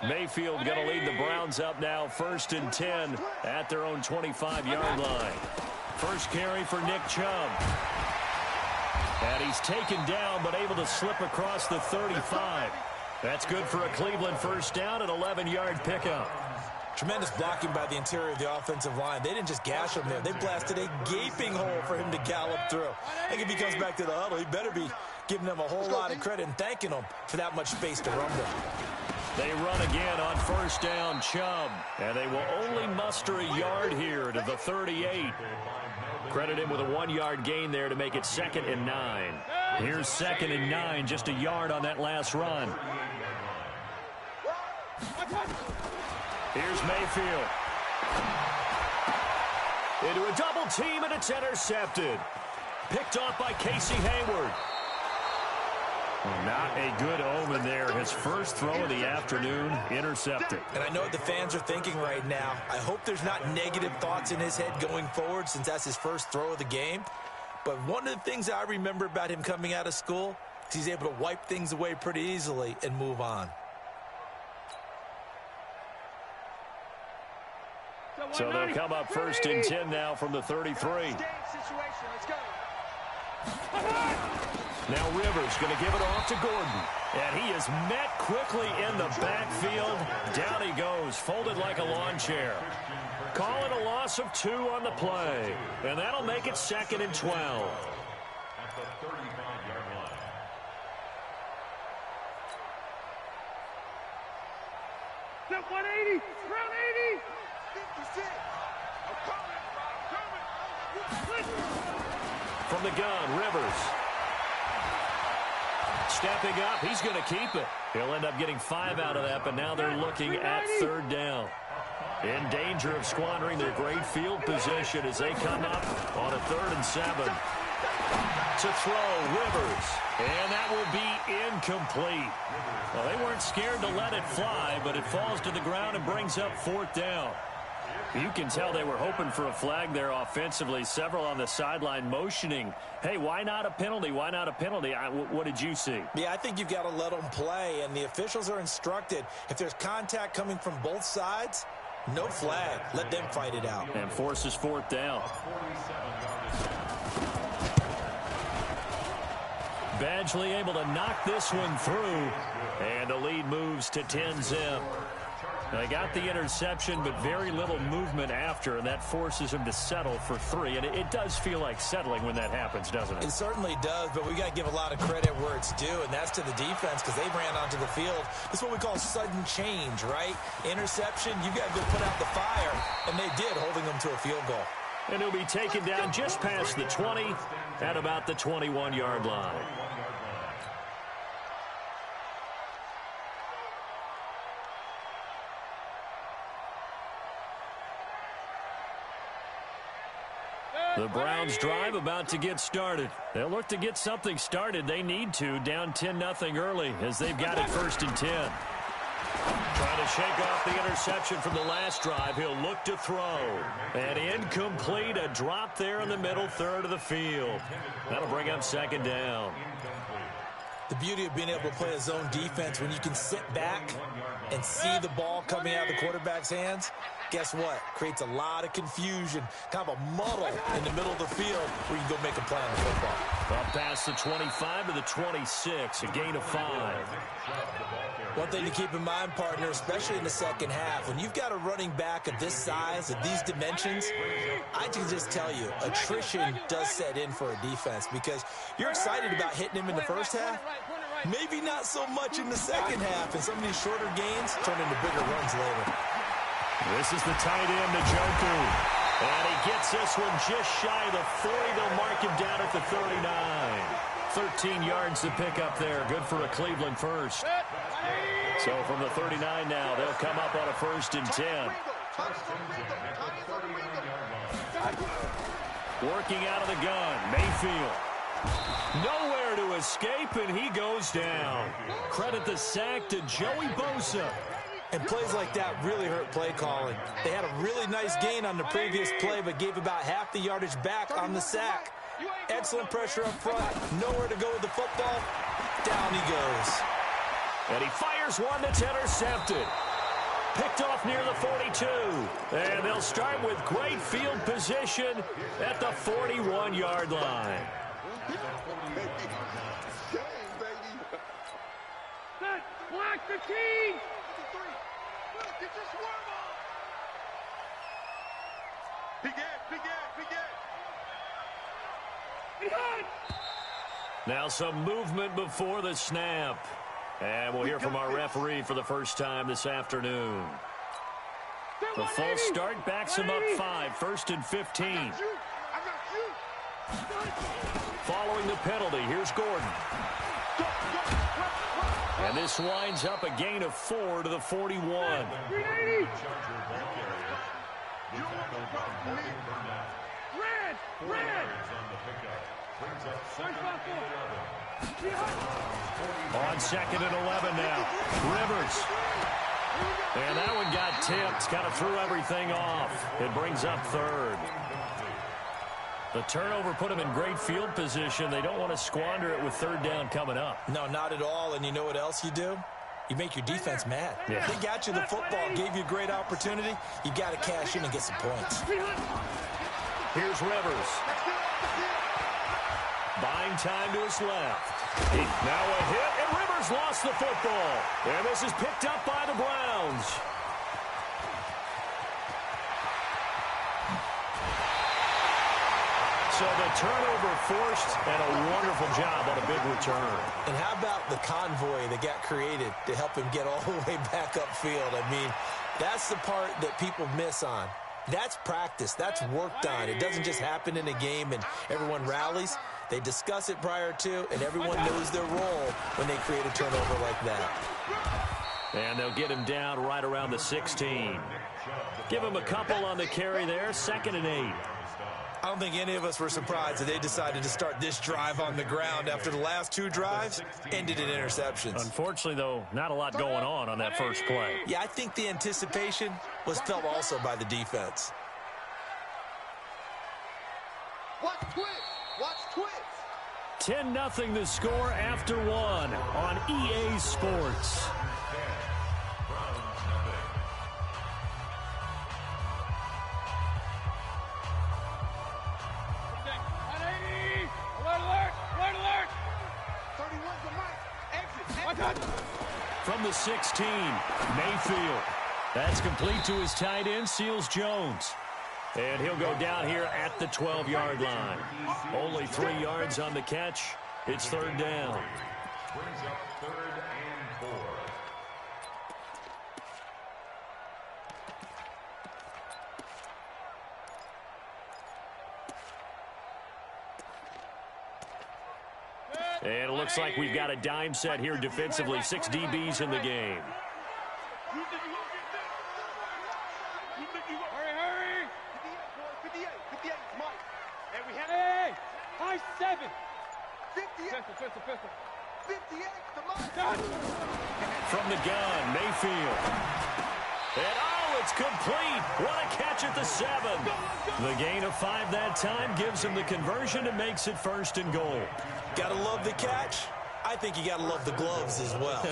Mayfield going to lead the Browns up now, 1st and 10 at their own 25-yard line. First carry for Nick Chubb. And he's taken down but able to slip across the 35. That's good for a Cleveland first down, an 11-yard pickup. Tremendous blocking by the interior of the offensive line. They didn't just gash him there. They blasted a gaping hole for him to gallop through. I think if he comes back to the huddle, he better be giving them a whole lot of credit and thanking them for that much space to rumble. They run again on first down, Chubb. And they will only muster a yard here to the 38. Credit him with a 1-yard gain there to make it 2nd and 9. Here's 2nd and 9, just a yard on that last run. Here's Mayfield. Into a double team, and it's intercepted. Picked off by Casey Hayward. Not a good omen there. His first throw of the afternoon, intercepted. And I know what the fans are thinking right now. I hope there's not negative thoughts in his head going forward since that's his first throw of the game. But one of the things I remember about him coming out of school is he's able to wipe things away pretty easily and move on. So they'll come up 1st and 10 now from the 33. Now Rivers going to give it off to Gordon. And he is met quickly in the backfield. Down he goes, folded like a lawn chair. Calling a loss of 2 on the play. And that'll make it 2nd and 12. At the 35-yard line. Step 180, round 80. 56. I'm coming. From the gun, Rivers. Stepping up, he's going to keep it. He'll end up getting 5 out of that, but now they're looking at 3rd down. In danger of squandering their great field position as they come up on a 3rd and 7. To throw, Rivers. And that will be incomplete. Well, they weren't scared to let it fly, but it falls to the ground and brings up 4th down. You can tell they were hoping for a flag there offensively. Several on the sideline motioning, hey, why not a penalty? Why not a penalty? What did you see? Yeah, I think you've got to let them play, and the officials are instructed. If there's contact coming from both sides, no flag. Let them fight it out. And forces 4th down. Badgley able to knock this one through, and the lead moves to 10-zip. They got the interception, but very little movement after, and that forces him to settle for 3. And it does feel like settling when that happens, doesn't it? It certainly does, but we got to give a lot of credit where it's due, and that's to the defense because they ran onto the field. This is what we call sudden change, right? Interception, you got to go put out the fire, and they did, holding them to a field goal. And he'll be taken down just past the 20 at about the 21-yard line. The Browns drive about to get started. They'll look to get something started. They need to, down 10-0 early as they've got it 1st and 10. Trying to shake off the interception from the last drive. He'll look to throw. And incomplete, a drop there in the middle 3rd of the field. That'll bring up 2nd down. The beauty of being able to play a zone defense when you can sit back and see the ball coming out of the quarterback's hands, guess what? Creates a lot of confusion, kind of a muddle in the middle of the field where you can go make a play on the football. Up past the 25 to the 26, a gain of 5. One thing to keep in mind, partner, especially in the second half, when you've got a running back of this size, of these dimensions, I can just tell you, attrition does set in for a defense because you're excited about hitting him in the first half, maybe not so much in the second half, and some of these shorter gains turn into bigger runs later. This is the tight end, Njoku. And he gets this one just shy of the 40. They'll mark him down at the 39. 13 yards to pick up there. Good for a Cleveland first. So from the 39 now, they'll come up on a 1st and 10. Working out of the gun, Mayfield. Nowhere to escape, and he goes down. Credit the sack to Joey Bosa. And plays like that really hurt play calling. They had a really nice gain on the previous play, but gave about half the yardage back on the sack. Excellent pressure up front. Nowhere to go with the football. Down he goes. And he fires one that's intercepted. Picked off near the 42. And they'll start with great field position at the 41-yard line. Block the key! Now some movement before the snap. And we'll hear from our referee for the first time this afternoon. The false start backs him up 5, 1st and 15. Following the penalty, here's Gordon. And this winds up a gain of 4 to the 41. On 2nd and 11 now. Rivers. And that one got tipped. Kind of threw everything off. It brings up 3rd. The turnover put them in great field position. They don't want to squander it with 3rd down coming up. No, not at all. And you know what else you do? You make your defense mad. Yeah. They got you the football, gave you a great opportunity. You got to cash in and get some points. Here's Rivers. Buying time to his left. Now a hit, and Rivers lost the football. And this is picked up by the Browns. So the turnover forced, and a wonderful job on a big return. And how about the convoy that got created to help him get all the way back upfield? I mean, that's the part that people miss on. That's practice. That's worked on. It doesn't just happen in a game and everyone rallies. They discuss it prior to, and everyone knows their role when they create a turnover like that. And they'll get him down right around the 16. Give him a couple on the carry there, 2nd and 8. I don't think any of us were surprised that they decided to start this drive on the ground after the last 2 drives ended in interceptions. Unfortunately, though, not a lot going on that first play. Yeah, I think the anticipation was felt also by the defense. Watch twitch. Watch twitch. 10-0 the score after 1 on EA Sports. From the 16, Mayfield. That's complete to his tight end, Seals Jones. And he'll go down here at the 12-yard line. Only 3 yards on the catch. It's 3rd down. Brings up 3rd and 4. And it looks like we've got a dime set here defensively. 6 DBs in the game. Hurry. 58, Mike. And we have... Hey, 5-7. 58. Pistol. 58 to Mike. From the gun, Mayfield. And it's complete. What a catch at the 7. The gain of 5 that time gives him the conversion and makes it 1st and goal. Gotta love the catch. I think you gotta love the gloves as well.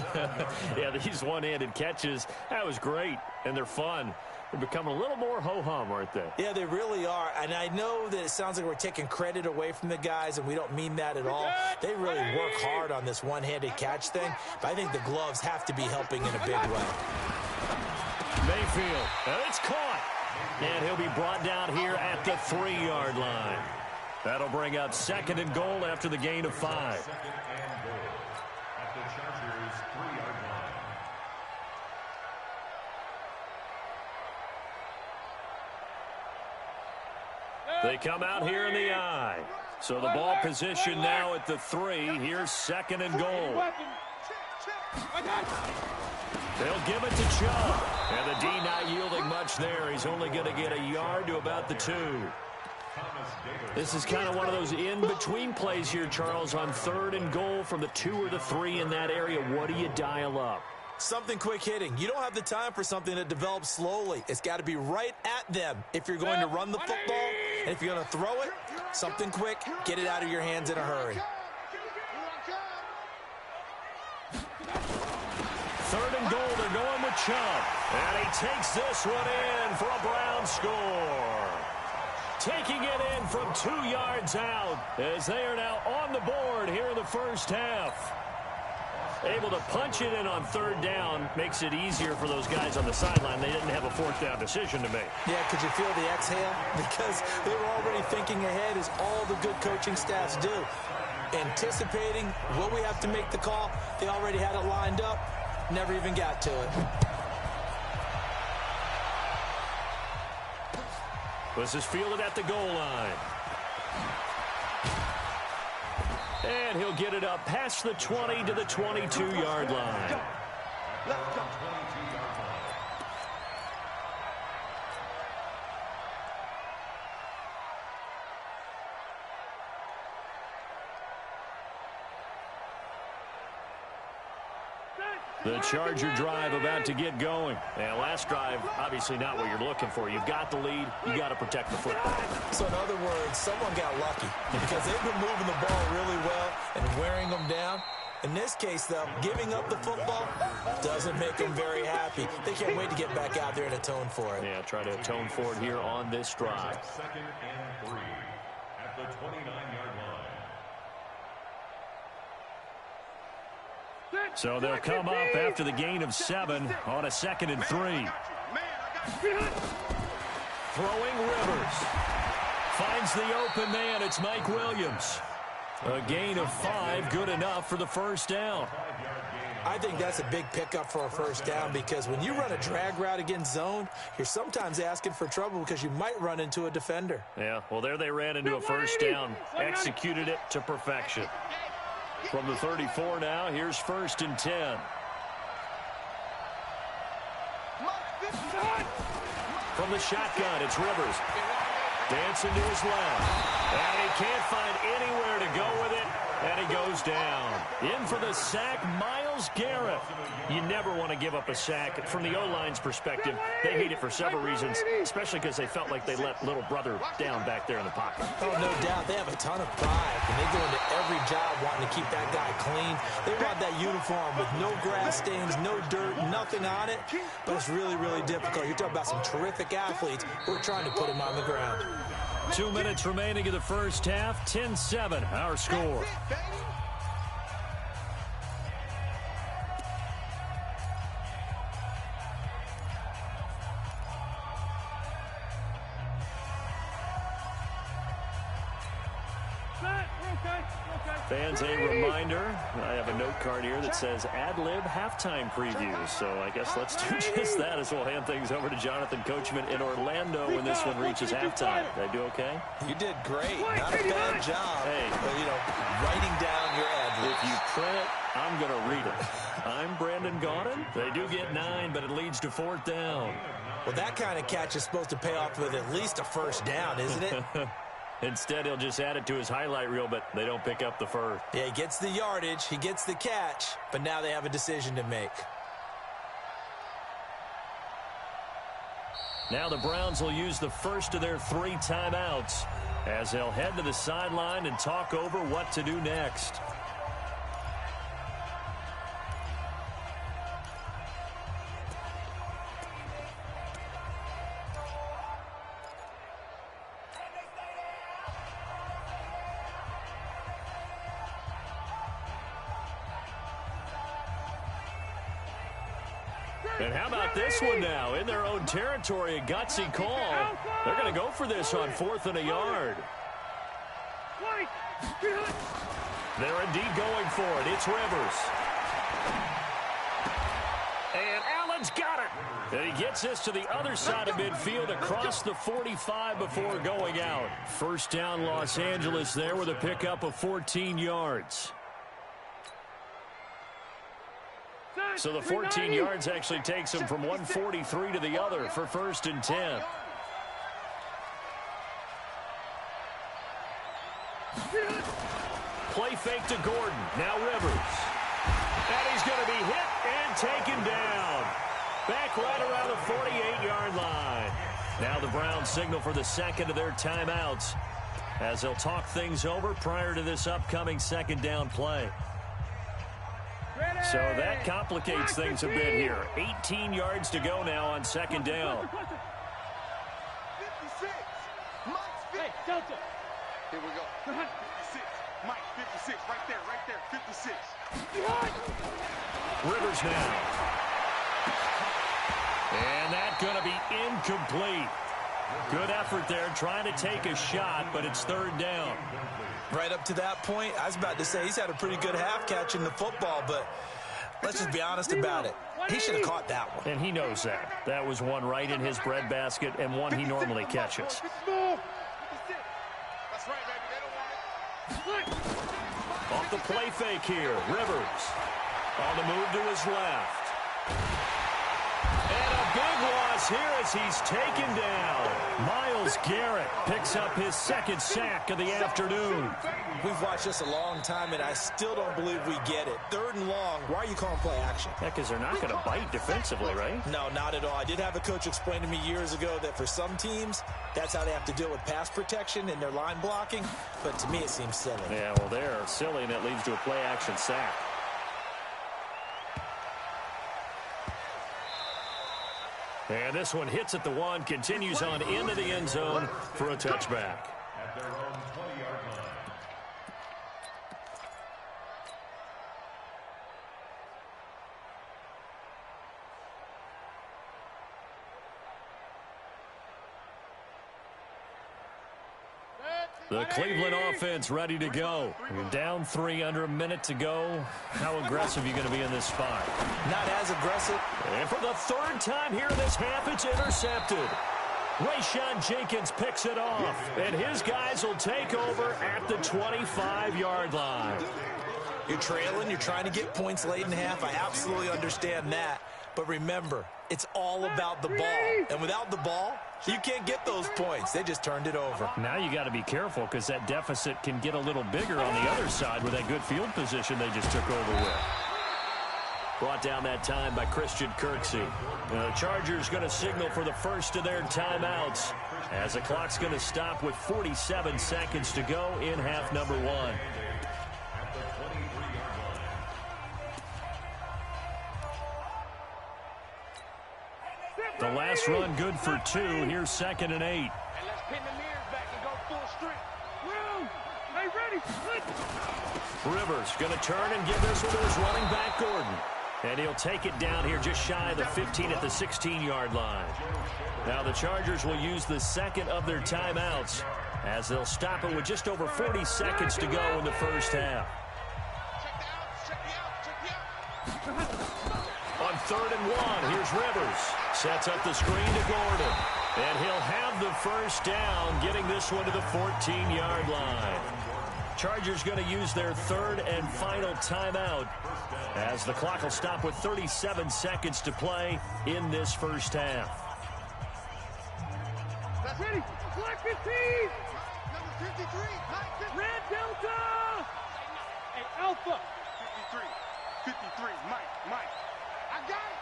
Yeah, these one-handed catches, that was great, and they're fun. They're becoming a little more ho-hum, aren't they? Yeah, they really are. And I know that it sounds like we're taking credit away from the guys, and we don't mean that at all. They really work hard on this one-handed catch thing, but I think the gloves have to be helping in a big way. Mayfield, and it's caught. And he'll be brought down here at the 3-yard line. That'll bring up 2nd and goal after the gain of 5. 2nd and goal at the Chargers' 3-yard line. They come out here in the I. So the ball position now at the 3. Here's 2nd and goal. They'll give it to Chubb. And the D not yielding much there. He's only going to get a yard to about the 2. This is kind of one of those in-between plays here, Charles, on 3rd and goal from the 2 or the 3 in that area. What do you dial up? Something quick hitting. You don't have the time for something that develops slowly. It's got to be right at them if you're going to run the football. And if you're going to throw it, something quick, get it out of your hands in a hurry. 3rd and goal, they're going with Chubb. And he takes this one in for a Brown score. Taking it in from 2 yards out as they are now on the board here in the first half. Able to punch it in on 3rd down makes it easier for those guys on the sideline. They didn't have a 4th down decision to make. Yeah, could you feel the exhale? Because they were already thinking ahead, as all the good coaching staffs do. anticipating, will we have to make the call? They already had it lined up, never even got to it. This is fielded at the goal line. And he'll get it up past the 20 to the 22-yard line. Let's go. The Charger drive about to get going. And last drive, obviously not what you're looking for. You've got the lead. You got to protect the football. So in other words, someone got lucky because they've been moving the ball really well and wearing them down. In this case, though, giving up the football doesn't make them very happy. They can't wait to get back out there and atone for it. Yeah, try to atone for it here on this drive. 2nd and 3 at the 29-yard line. So they'll come up after the gain of 7 on a 2nd and 3. Throwing Rivers. Finds the open man. It's Mike Williams. A gain of 5, good enough for the first down. I think that's a big pickup for a first down because when you run a drag route against zone, you're sometimes asking for trouble because you might run into a defender. Yeah, well, there they ran into a first down. Executed it to perfection. From the 34 now, here's 1st and 10. From the shotgun, it's Rivers. Dancing to his left. And he can't find anywhere to go with it. And he goes down. In for the sack, Myles Garrett. You never want to give up a sack. From the O-line's perspective, they hate it for several reasons, especially because they felt like they let little brother down back there in the pocket. Oh, no doubt. They have a ton of pride. And they go into every job wanting to keep that guy clean. They want that uniform with no grass stains, no dirt, nothing on it. But it's really, really difficult. You're talking about some terrific athletes who are trying to put him on the ground. 2 minutes remaining in the first half. 10-7, our score. Fans, a reminder, I have a note card here that says ad-lib halftime previews. So I guess let's do just that as we'll hand things over to Jonathan Coachman in Orlando when this one reaches halftime. Did I do okay? You did great. Not a bad job. Hey. But, you know, writing down your ad-libs. If you print it, I'm going to read it. I'm Brandon Gaudin. They do get 9, but it leads to 4th down. Well, that kind of catch is supposed to pay off with at least a first down, isn't it? Instead, he'll just add it to his highlight reel, but they don't pick up the first. Yeah, he gets the yardage, he gets the catch, but now they have a decision to make. Now the Browns will use the first of their 3 timeouts as they'll head to the sideline and talk over what to do next. And how about this one now? In their own territory, a gutsy call. They're going to go for this on 4th and a yard. They're indeed going for it. It's Rivers. And Allen's got it. And he gets this to the other side of midfield across the 45 before going out. First down, Los Angeles there with a pickup of 14 yards. So the 14 yards actually takes him from 143 to the other for 1st and 10. Play fake to Gordon. Now Rivers. And he's going to be hit and taken down. Back right around the 48-yard line. Now the Browns signal for the second of their timeouts as they'll talk things over prior to this upcoming second down play. So that complicates things a bit here. 18 yards to go now on second down. 56. Mike 56. Hey, Delta. Here we go. 56. Mike 56. Right there. 56. Rivers now. And that's going to be incomplete. Good effort there trying to take a shot, but it's 3rd down. Right up to that point, I was about to say he's had a pretty good half catching the football, but let's just be honest about it. He should have caught that one. And he knows that. That was one right in his breadbasket and one he normally catches. Off the play fake here, Rivers. On the move to his left. And a big loss here as he's taken down. Myles Garrett picks up his second sack of the afternoon. We've watched this a long time, and I still don't believe we get it. 3rd and long, why are you calling play action? Yeah, because they're not going to bite defensively, right? No, not at all. I did have a coach explain to me years ago that for some teams, that's how they have to deal with pass protection and their line blocking. But to me, it seems silly. Yeah, well, they're silly, and that leads to a play action sack. And this one hits at the 1, continues on into the end zone for a touchback. At their own 20-yard line. The Cleveland offense ready to go. You're down 3, under a minute to go. How aggressive are you going to be in this spot? Not as aggressive. And for the 3rd time here in this half, it's intercepted. Rayshon Jenkins picks it off, and his guys will take over at the 25-yard line. You're trailing. You're trying to get points late in half. I absolutely understand that. But remember, it's all about the ball. And without the ball, you can't get those points. They just turned it over. Now you got to be careful because that deficit can get a little bigger on the other side with that good field position they just took over with. Brought down that time by Christian Kirksey. The Chargers going to signal for the first of their timeouts as the clock's going to stop with 47 seconds to go in half number 1. The last run good for 2. Here's 2nd and 8. And let's pin the mirrors back and go full strength. Room. Hey, ready. Rivers going to turn and give this one to his running back, Gordon. And he'll take it down here just shy of the 15 at the 16-yard line. Now the Chargers will use the 2nd of their timeouts as they'll stop it with just over 40 seconds to go in the first half. On 3rd and 1, here's Rivers. Sets up the screen to Gordon. And he'll have the first down, getting this one to the 14-yard line. Chargers going to use their 3rd and final timeout as the clock will stop with 37 seconds to play in this first half. That's ready. Black 15. Number 53. Red Delta. Hey, Alpha. 53. 53. Mike. I got it.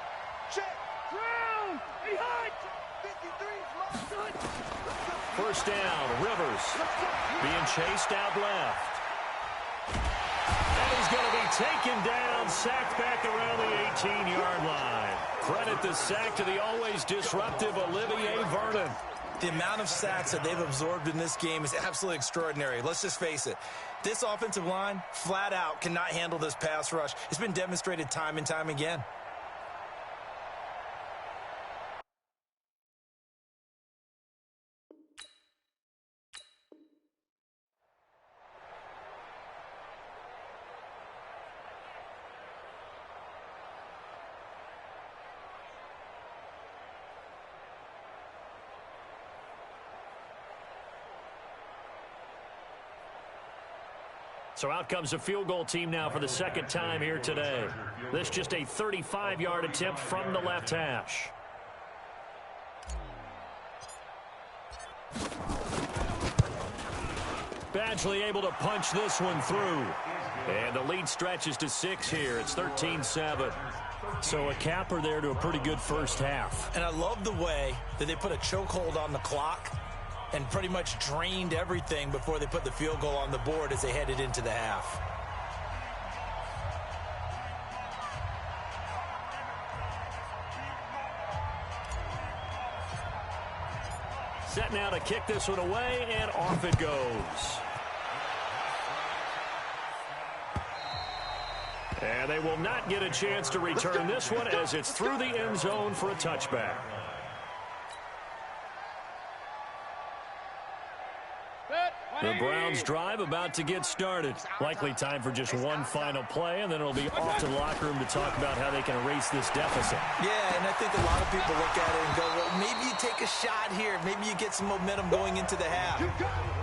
Check. Brown. Hey, Hunt. 53. First down, Rivers being chased out left. And he's going to be taken down, sacked back around the 18-yard line. Credit the sack to the always disruptive Olivier Vernon. The amount of sacks that they've absorbed in this game is absolutely extraordinary. Let's just face it. This offensive line, flat out, cannot handle this pass rush. It's been demonstrated time and time again. So out comes a field goal team now for the 2nd time here today. This just a 35-yard attempt from the left hash. Badgley able to punch this one through. And the lead stretches to 6 here. It's 13-7. So a capper there to a pretty good first half. And I love the way that they put a chokehold on the clock and pretty much drained everything before they put the field goal on the board as they headed into the half. Set now to kick this one away, and off it goes. And they will not get a chance to return this one as it's through the end zone for a touchback. The Browns drive about to get started. Likely time for just one final play, and then it'll be off to the locker room to talk about how they can erase this deficit. Yeah, and I think a lot of people look at it and go, well, maybe you take a shot here. Maybe you get some momentum going into the half.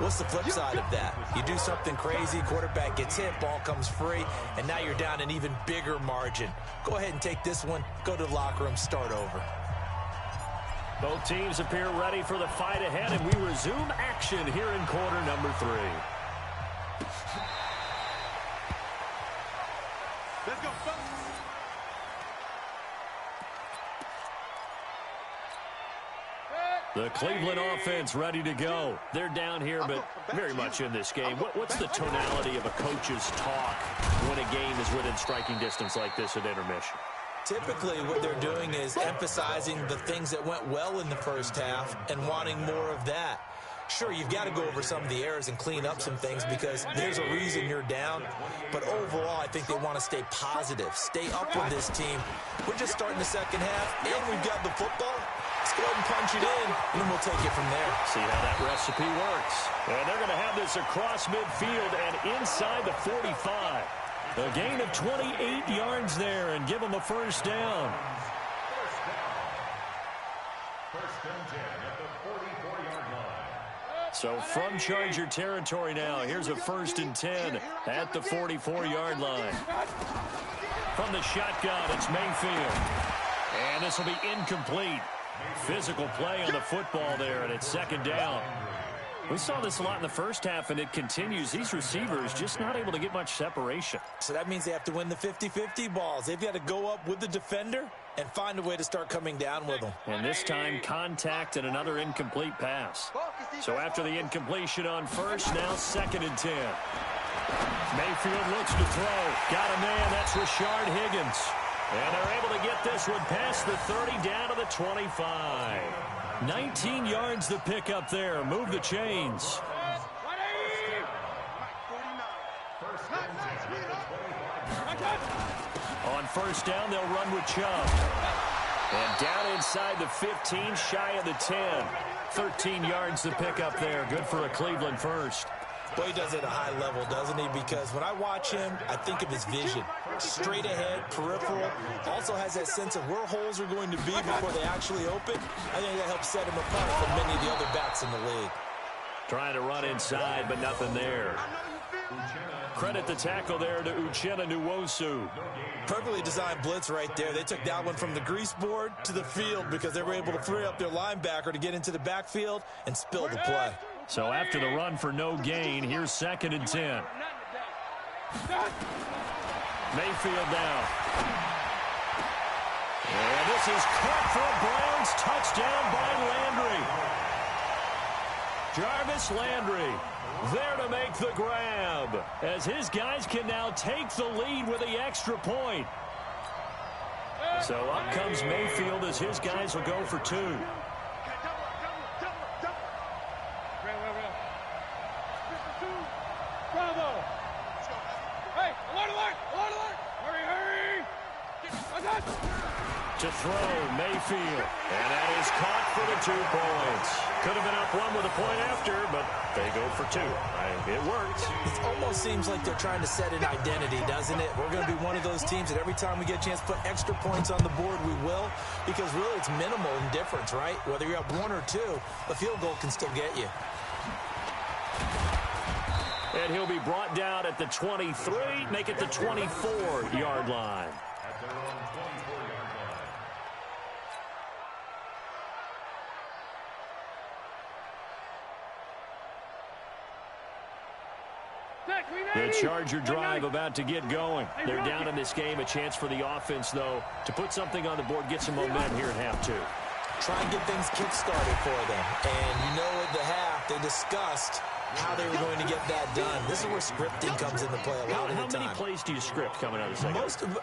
What's the flip side of that? You do something crazy, quarterback gets hit, ball comes free, and now you're down an even bigger margin. Go ahead and take this one, go to the locker room, start over. Both teams appear ready for the fight ahead, and we resume action here in quarter number 3. Let's go, fellas. The Cleveland offense ready to go. They're down here, but very much in this game. What's the tonality of a coach's talk when a game is within striking distance like this at intermission? Typically, what they're doing is emphasizing the things that went well in the first half and wanting more of that. Sure, you've got to go over some of the errors and clean up some things because there's a reason you're down. But overall, I think they want to stay positive, stay up with this team. We're just starting the second half, and we've got the football. Let's go ahead and punch it in, and then we'll take it from there. See how that recipe works. And they're going to have this across midfield and inside the 45. A gain of 28 yards there and give them a first down. First and 10 at the 44-yard line. So from Charger territory now, here's a first and 10 at the 44-yard line. From the shotgun, it's Mayfield. And this will be incomplete. Physical play on the football there, and it's second down. We saw this a lot in the first half, and it continues. These receivers just not able to get much separation. So that means they have to win the 50-50 balls. They've got to go up with the defender and find a way to start coming down with them. And this time, contact and another incomplete pass. So after the incompletion on first, now second and 10. Mayfield looks to throw. Got a man. That's Rashard Higgins. And they're able to get this one past the 30 down to the 25. 19 yards to pick up there. Move the chains. On first down, they'll run with Chubb. And down inside the 15, shy of the 10. 13 yards to pick up there. Good for a Cleveland first. Boy, he does it at a high level, doesn't he? Because when I watch him, I think of his vision. Straight ahead, peripheral. Also has that sense of where holes are going to be before they actually open. I think that helps set him apart from many of the other backs in the league. Trying to run inside, but nothing there. Credit the tackle there to Uchenna Nwosu. Perfectly designed blitz right there. They took that one from the grease board to the field because they were able to free up their linebacker to get into the backfield and spill the play. So after the run for no gain, here's second and 10. Mayfield down. And this is caught for a Browns touchdown by Landry. Jarvis Landry there to make the grab as his guys can now take the lead with the extra point. So up comes Mayfield as his guys will go for 2. Bravo! Hey, alert, alert! Alert, alert! Hurry, hurry! To throw, Mayfield. And that is caught for the 2 points. Could have been up 1 with a point after, but they go for 2. It worked. It almost seems like they're trying to set an identity, doesn't it? We're going to be one of those teams that every time we get a chance to put extra points on the board, we will. Because really, it's minimal in difference, right? Whether you're up 1 or 2, a field goal can still get you. And he'll be brought down at the 23, make it the 24-yard line. At their own 24-yard line. The Charger drive about to get going. They're down in this game. A chance for the offense, though, to put something on the board, get some momentum here at half 2. Try and get things kick-started for them. And you know at the half, they discussed how they were going to get that done. This is where scripting comes into play a lot of the time. How many plays do you script coming out of the second?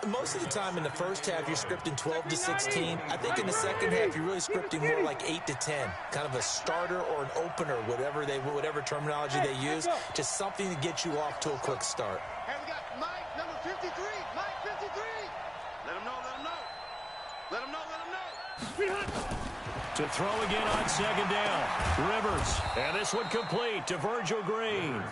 Most of the time in the first half, you're scripting 12 to 16. I think in the second half, you're really scripting more like 8 to 10. Kind of a starter or an opener, whatever terminology they use. Just something to get you off to a quick start. Hey, we got Mike, number 53. Mike, 53. Let him know, let him know. Let him know, let him know. To To throw again on second down. Rivers. And this one complete to Virgil Green.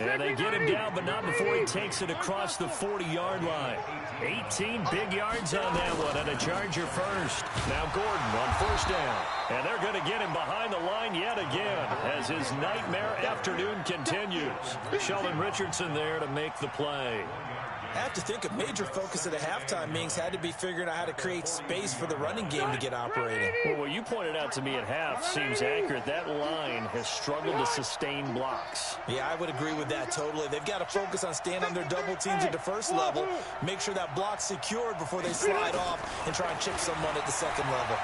And they get him down, but not before he takes it across the 40-yard line. 18 big yards on that one, and a Charger first. Now Gordon on first down. And they're going to get him behind the line yet again as his nightmare afternoon continues. Sheldon Richardson there to make the play. I have to think a major focus of the halftime meetings had to be figuring out how to create space for the running game to get operating. Well, what you pointed out to me at half seems accurate. That line has struggled to sustain blocks. Yeah, I would agree with that totally. They've got to focus on staying on their double teams at the first level, make sure that block's secured before they slide off and try and chip someone at the second level.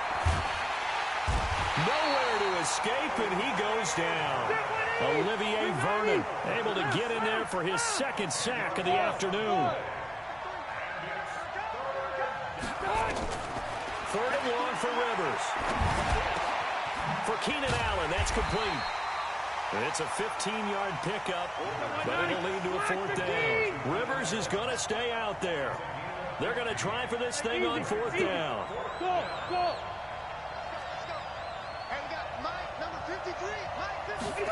Nowhere to escape, and he goes down. Olivier Vernon able to get in there for his second sack of the afternoon. 3rd and long for Rivers. For Keenan Allen, that's complete. It's a 15-yard pickup, but it'll lead to a 4th down. Rivers is going to stay out there. They're going to try for this thing on 4th down. Go, go. Hey, we got Mike, number 53. Mike, 53.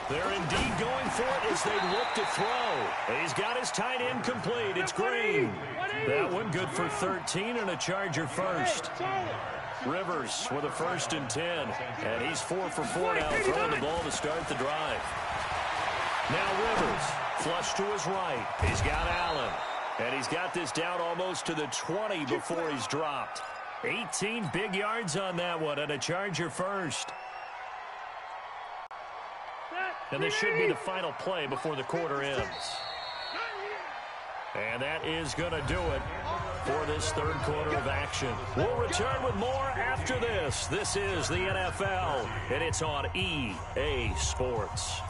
They're indeed going for it as they look to throw. He's got his tight end complete. It's Green. That one good for 13 and a Charger first. Rivers with a 1st and 10. And he's 4 for 4 now, throwing the ball to start the drive. Now Rivers, flush to his right. He's got Allen. And he's got this down almost to the 20 before he's dropped. 18 big yards on that one and a Charger first. And this should be the final play before the quarter ends. And that is going to do it for this 3rd quarter of action. We'll return with more after this. This is the NFL, and it's on EA Sports.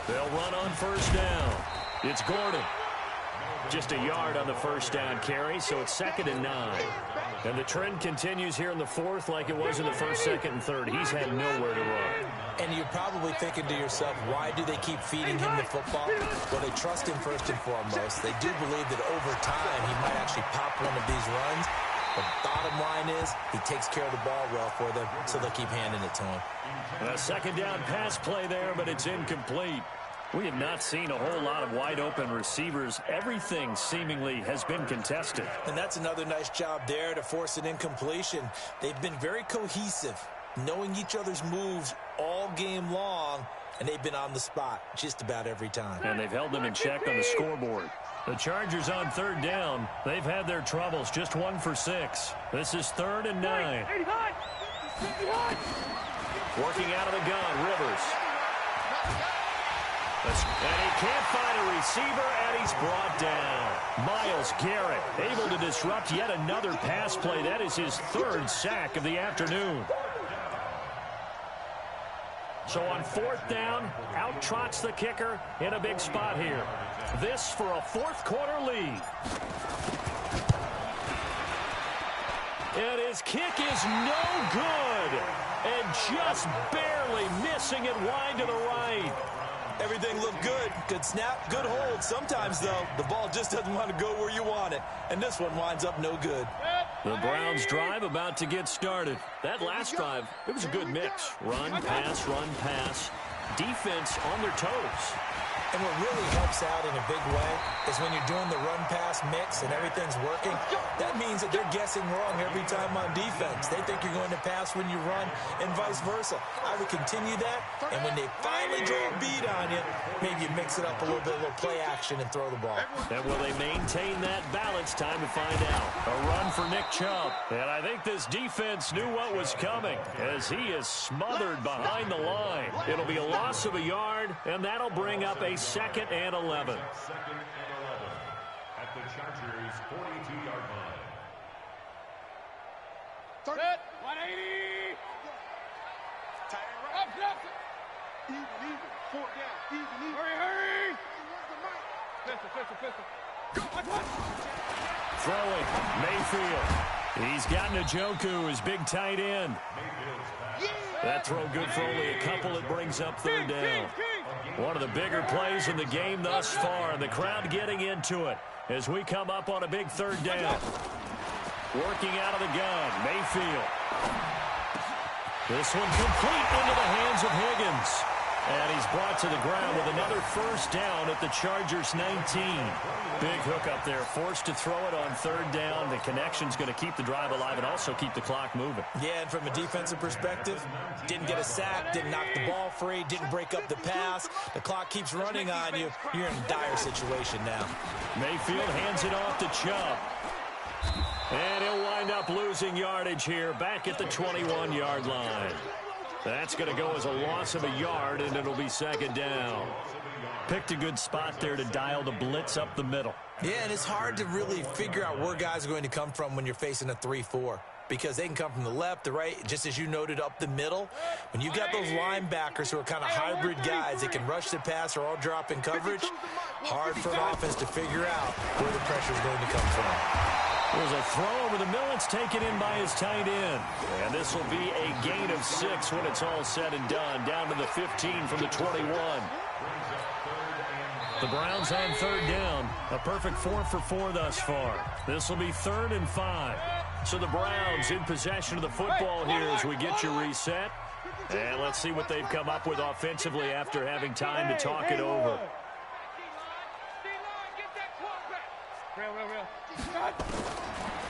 They'll run on first down. It's Gordon. Just a yard on the first down carry, so it's 2nd and 9. And the trend continues here in the 4th like it was in the 1st, 2nd, and 3rd. He's had nowhere to run. And you're probably thinking to yourself, why do they keep feeding him the football? Well, they trust him first and foremost. They do believe that over time he might actually pop one of these runs. The bottom line is he takes care of the ball well for them, so they'll keep handing it to him. A 2nd down pass play there, but it's incomplete. We have not seen a whole lot of wide-open receivers. Everything seemingly has been contested. And that's another nice job there to force an incompletion. They've been very cohesive, knowing each other's moves all game long, and they've been on the spot just about every time. And they've held them in check on the scoreboard. The Chargers on 3rd down. They've had their troubles, just 1 for 6. This is 3rd and 9. Working out of the gun, Rivers. And he can't find a receiver, and he's brought down. Myles Garrett able to disrupt yet another pass play. That is his 3rd sack of the afternoon. So on 4th down, out trots the kicker in a big spot here. This for a 4th quarter lead. And his kick is no good. And just barely missing it wide to the right. Everything looked good. Good snap, good hold. Sometimes, though, the ball just doesn't want to go where you want it. And this one winds up no good. The Browns drive about to get started. That last drive, it was a good mix. Run, pass, defense on their toes. And what really helps out in a big way is when you're doing the run-pass mix and everything's working, that means that they're guessing wrong every time on defense. They think you're going to pass when you run and vice versa. I would continue that, and when they finally draw a beat on you, maybe you mix it up a little bit, a little play action, and throw the ball. And will they maintain that balance? Time to find out. A run for Nick Chubb. And I think this defense knew what was coming as he is smothered behind the line. It'll be a loss of a yard, and that'll bring up a 2nd and 11. 2nd and 11 at the Chargers' 42-yard line. Set, 180. Tight end right. Up. Even. 4 down. Even. Hurry. Pistol. Go. Watch. Throwing, Mayfield. He's got Njoku, his big tight end. That throw good for only a couple. It brings up third down. One of the bigger plays in the game thus far, and the crowd getting into it as we come up on a big third down. Working out of the gun, Mayfield. This one complete into the hands of Higgins. And he's brought to the ground with another first down at the Chargers' 19. Big hook up there, forced to throw it on third down. The connection's going to keep the drive alive and also keep the clock moving. Yeah, and from a defensive perspective, didn't get a sack, didn't knock the ball free, didn't break up the pass. The clock keeps running on you. You're in a dire situation now. Mayfield hands it off to Chubb. And he'll wind up losing yardage here back at the 21-yard line. That's going to go as a loss of a yard, and it'll be second down. Picked a good spot there to dial the blitz up the middle. Yeah, and it's hard to really figure out where guys are going to come from when you're facing a 3-4. Because they can come from the left, the right, just as you noted, up the middle. When you've got those linebackers who are kind of hybrid guys that can rush the pass or all drop in coverage, hard for an offense to figure out where the pressure is going to come from. There's a throw over the middle. It's taken in by his tight end. And this will be a gain of 6 when it's all said and done. Down to the 15 from the 21. The Browns on third down. A perfect 4 for 4 thus far. This will be 3rd and 5. So the Browns in possession of the football here as we get you reset. And let's see what they've come up with offensively after having time to talk it over.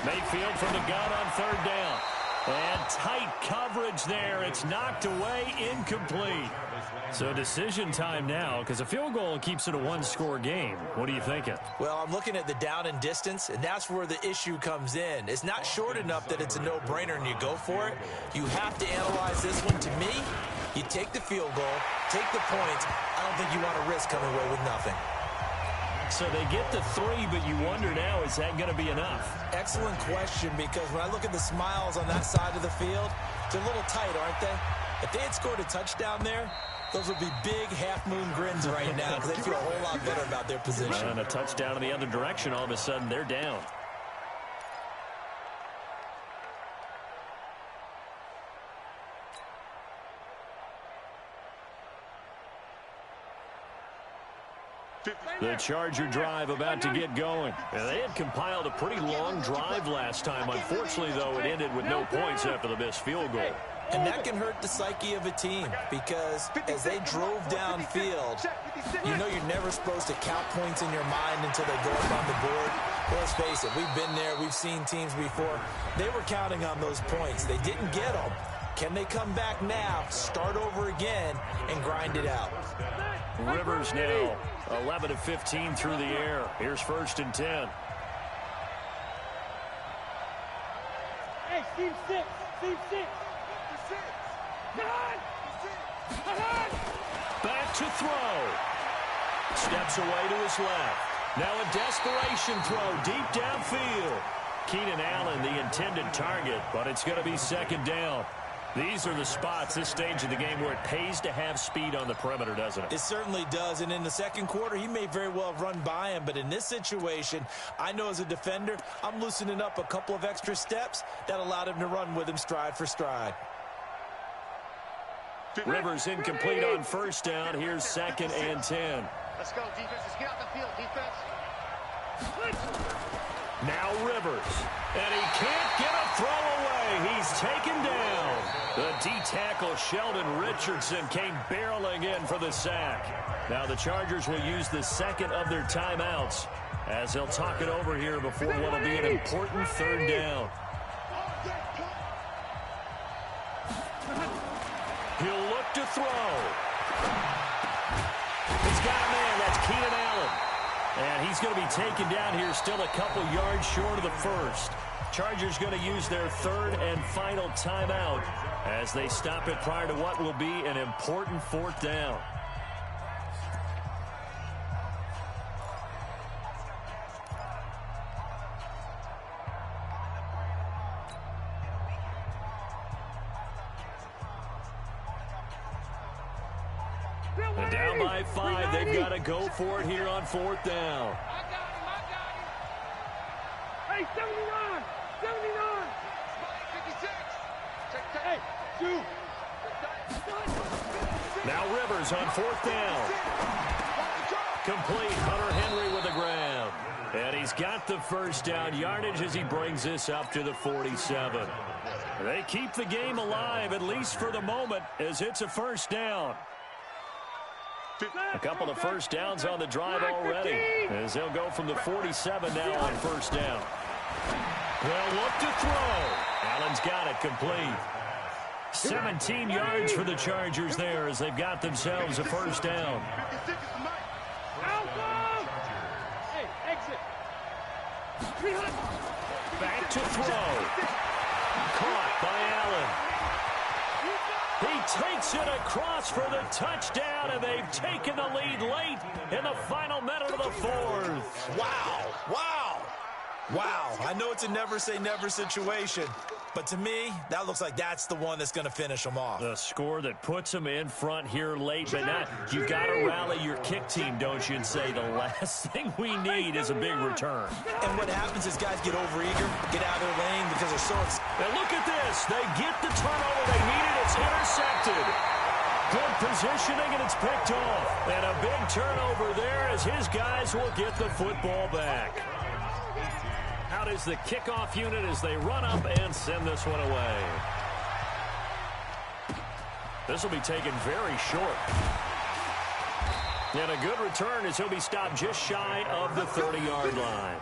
Mayfield from the gun on third down. And tight coverage there. It's knocked away, incomplete. So decision time now, because a field goal keeps it a one-score game. What are you thinking? Well, I'm looking at the down and distance, and that's where the issue comes in. It's not short enough that it's a no-brainer and you go for it. You have to analyze this one. To me, you take the field goal, take the points. I don't think you want to risk coming away with nothing. So they get the 3, but you wonder now, is that going to be enough? Excellent question, because when I look at the smiles on that side of the field, they're a little tight, aren't they? If they had scored a touchdown there, those would be big half-moon grins right now because they feel a whole lot better about their position. And a touchdown in the other direction, all of a sudden they're down. The Charger drive about to get going. And they had compiled a pretty long drive last time. Unfortunately, though, it ended with no points after the missed field goal. And that can hurt the psyche of a team because as they drove downfield, you know you're never supposed to count points in your mind until they go up on the board. Well, let's face it, we've been there. We've seen teams before. They were counting on those points. They didn't get them. Can they come back now, start over again, and grind it out? Rivers now 11 of 15 through the air. Here's 1st and 10. Hey, Steve 6. Steve 6. Back to throw. Steps away to his left. Now a desperation throw deep downfield. Keenan Allen, the intended target, but it's going to be 2nd down. These are the spots, this stage of the game, where it pays to have speed on the perimeter, doesn't it? It certainly does, and in the second quarter, he may very well have run by him, but in this situation, I know as a defender, I'm loosening up a couple of extra steps that allowed him to run with him stride for stride. Rivers incomplete on 1st down. Here's 2nd and 10. Let's go, defense. Let's get out the field, defense. Now Rivers. And he can't get a throw away. He's taken down. The D-tackle Sheldon Richardson came barreling in for the sack. Now the Chargers will use the 2nd of their timeouts as they'll talk it over here before what will be an important 3rd down. He'll look to throw. He's got a man. That's Keenan Allen. And he's going to be taken down here still a couple yards short of the 1st. Chargers going to use their 3rd and final timeout as they stop it prior to what will be an important 4th down. And down by 5, they've got to go for it here on 4th down. Hey, 79! 79! Hey, two. Now Rivers on 4th down. Complete. Hunter Henry with the grab. And he's got the first down yardage as he brings this up to the 47. They keep the game alive, at least for the moment, as it's a first down. A couple of first downs on the drive already, as they'll go from the 47 now on first down. Well, look to throw. Allen's got it complete. 17 yards for the Chargers there as they've got themselves a first down. Hey, exit. Back to throw. Caught by Allen. He takes it across for the touchdown, and they've taken the lead late in the final minute of the 4th. Wow. Wow. Wow. I know it's a never-say-never situation, but to me, that looks like that's the one that's going to finish them off. The score that puts them in front here late, but not. You got to rally your kick team, don't you, and say the last thing we need is a big return. And what happens is guys get overeager, get out of their lane because they're so excited. Now look at this. They get the turnover they needed. It's intercepted. Good positioning, and it's picked off. And a big turnover there as his guys will get the football back. Out is the kickoff unit as they run up and send this one away. This will be taken very short. And a good return as he'll be stopped just shy of the 30-yard line.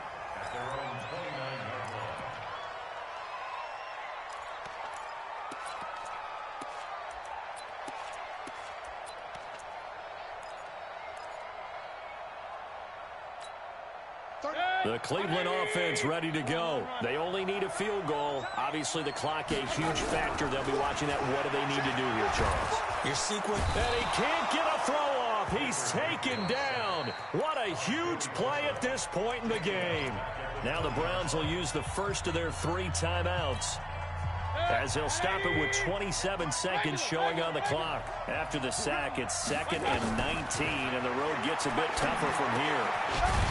The Cleveland offense ready to go. They only need a field goal. Obviously, the clock a huge factor. They'll be watching that. What do they need to do here, Charles? Your sequence. And he can't get a throw off. He's taken down. What a huge play at this point in the game. Now the Browns will use the first of their 3 timeouts, as they'll stop it with 27 seconds showing on the clock. After the sack, it's 2nd and 19, and the road gets a bit tougher from here.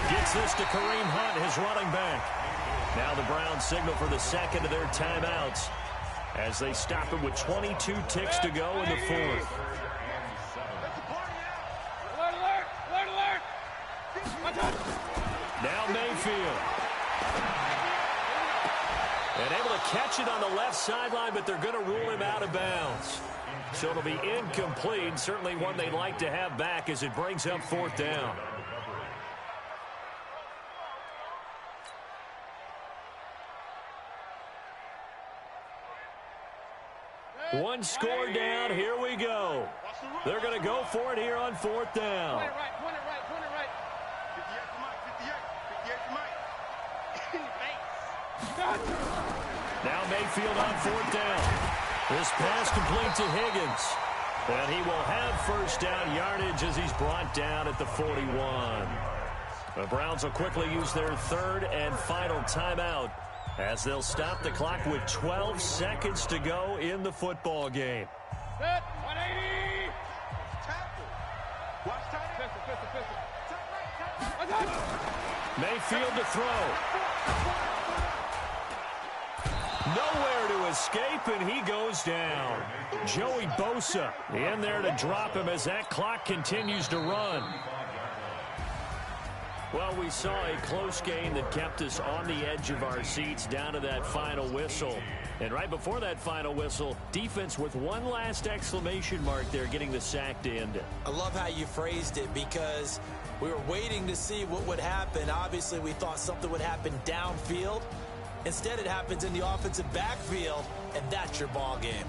Gets this to Kareem Hunt, his running back. Now the Browns signal for the second of their timeouts as they stop it with 22 ticks to go in the 4th. Alert, alert, alert. Now Mayfield. And able to catch it on the left sideline, but they're going to rule him out of bounds. So it'll be incomplete. Certainly one they'd like to have back as it brings up 4th down. One score down. Here we go. They're going to go for it here on 4th down. Point it right, point it right, point it right. 58 to Mike, 58 to Mike. Now Mayfield on 4th down. This pass complete to Higgins. And he will have first down yardage as he's brought down at the 41. The Browns will quickly use their 3rd and final timeout as they'll stop the clock with 12 seconds to go in the football game. Set, 180. Watch tight. Pistol. Mayfield to throw. Nowhere to escape, and he goes down. Joey Bosa in there to drop him as that clock continues to run. Well, we saw a close game that kept us on the edge of our seats down to that final whistle. And right before that final whistle, defense with one last exclamation mark there, getting the sack to end it. I love how you phrased it because we were waiting to see what would happen. Obviously, we thought something would happen downfield. Instead, it happens in the offensive backfield, and that's your ball game.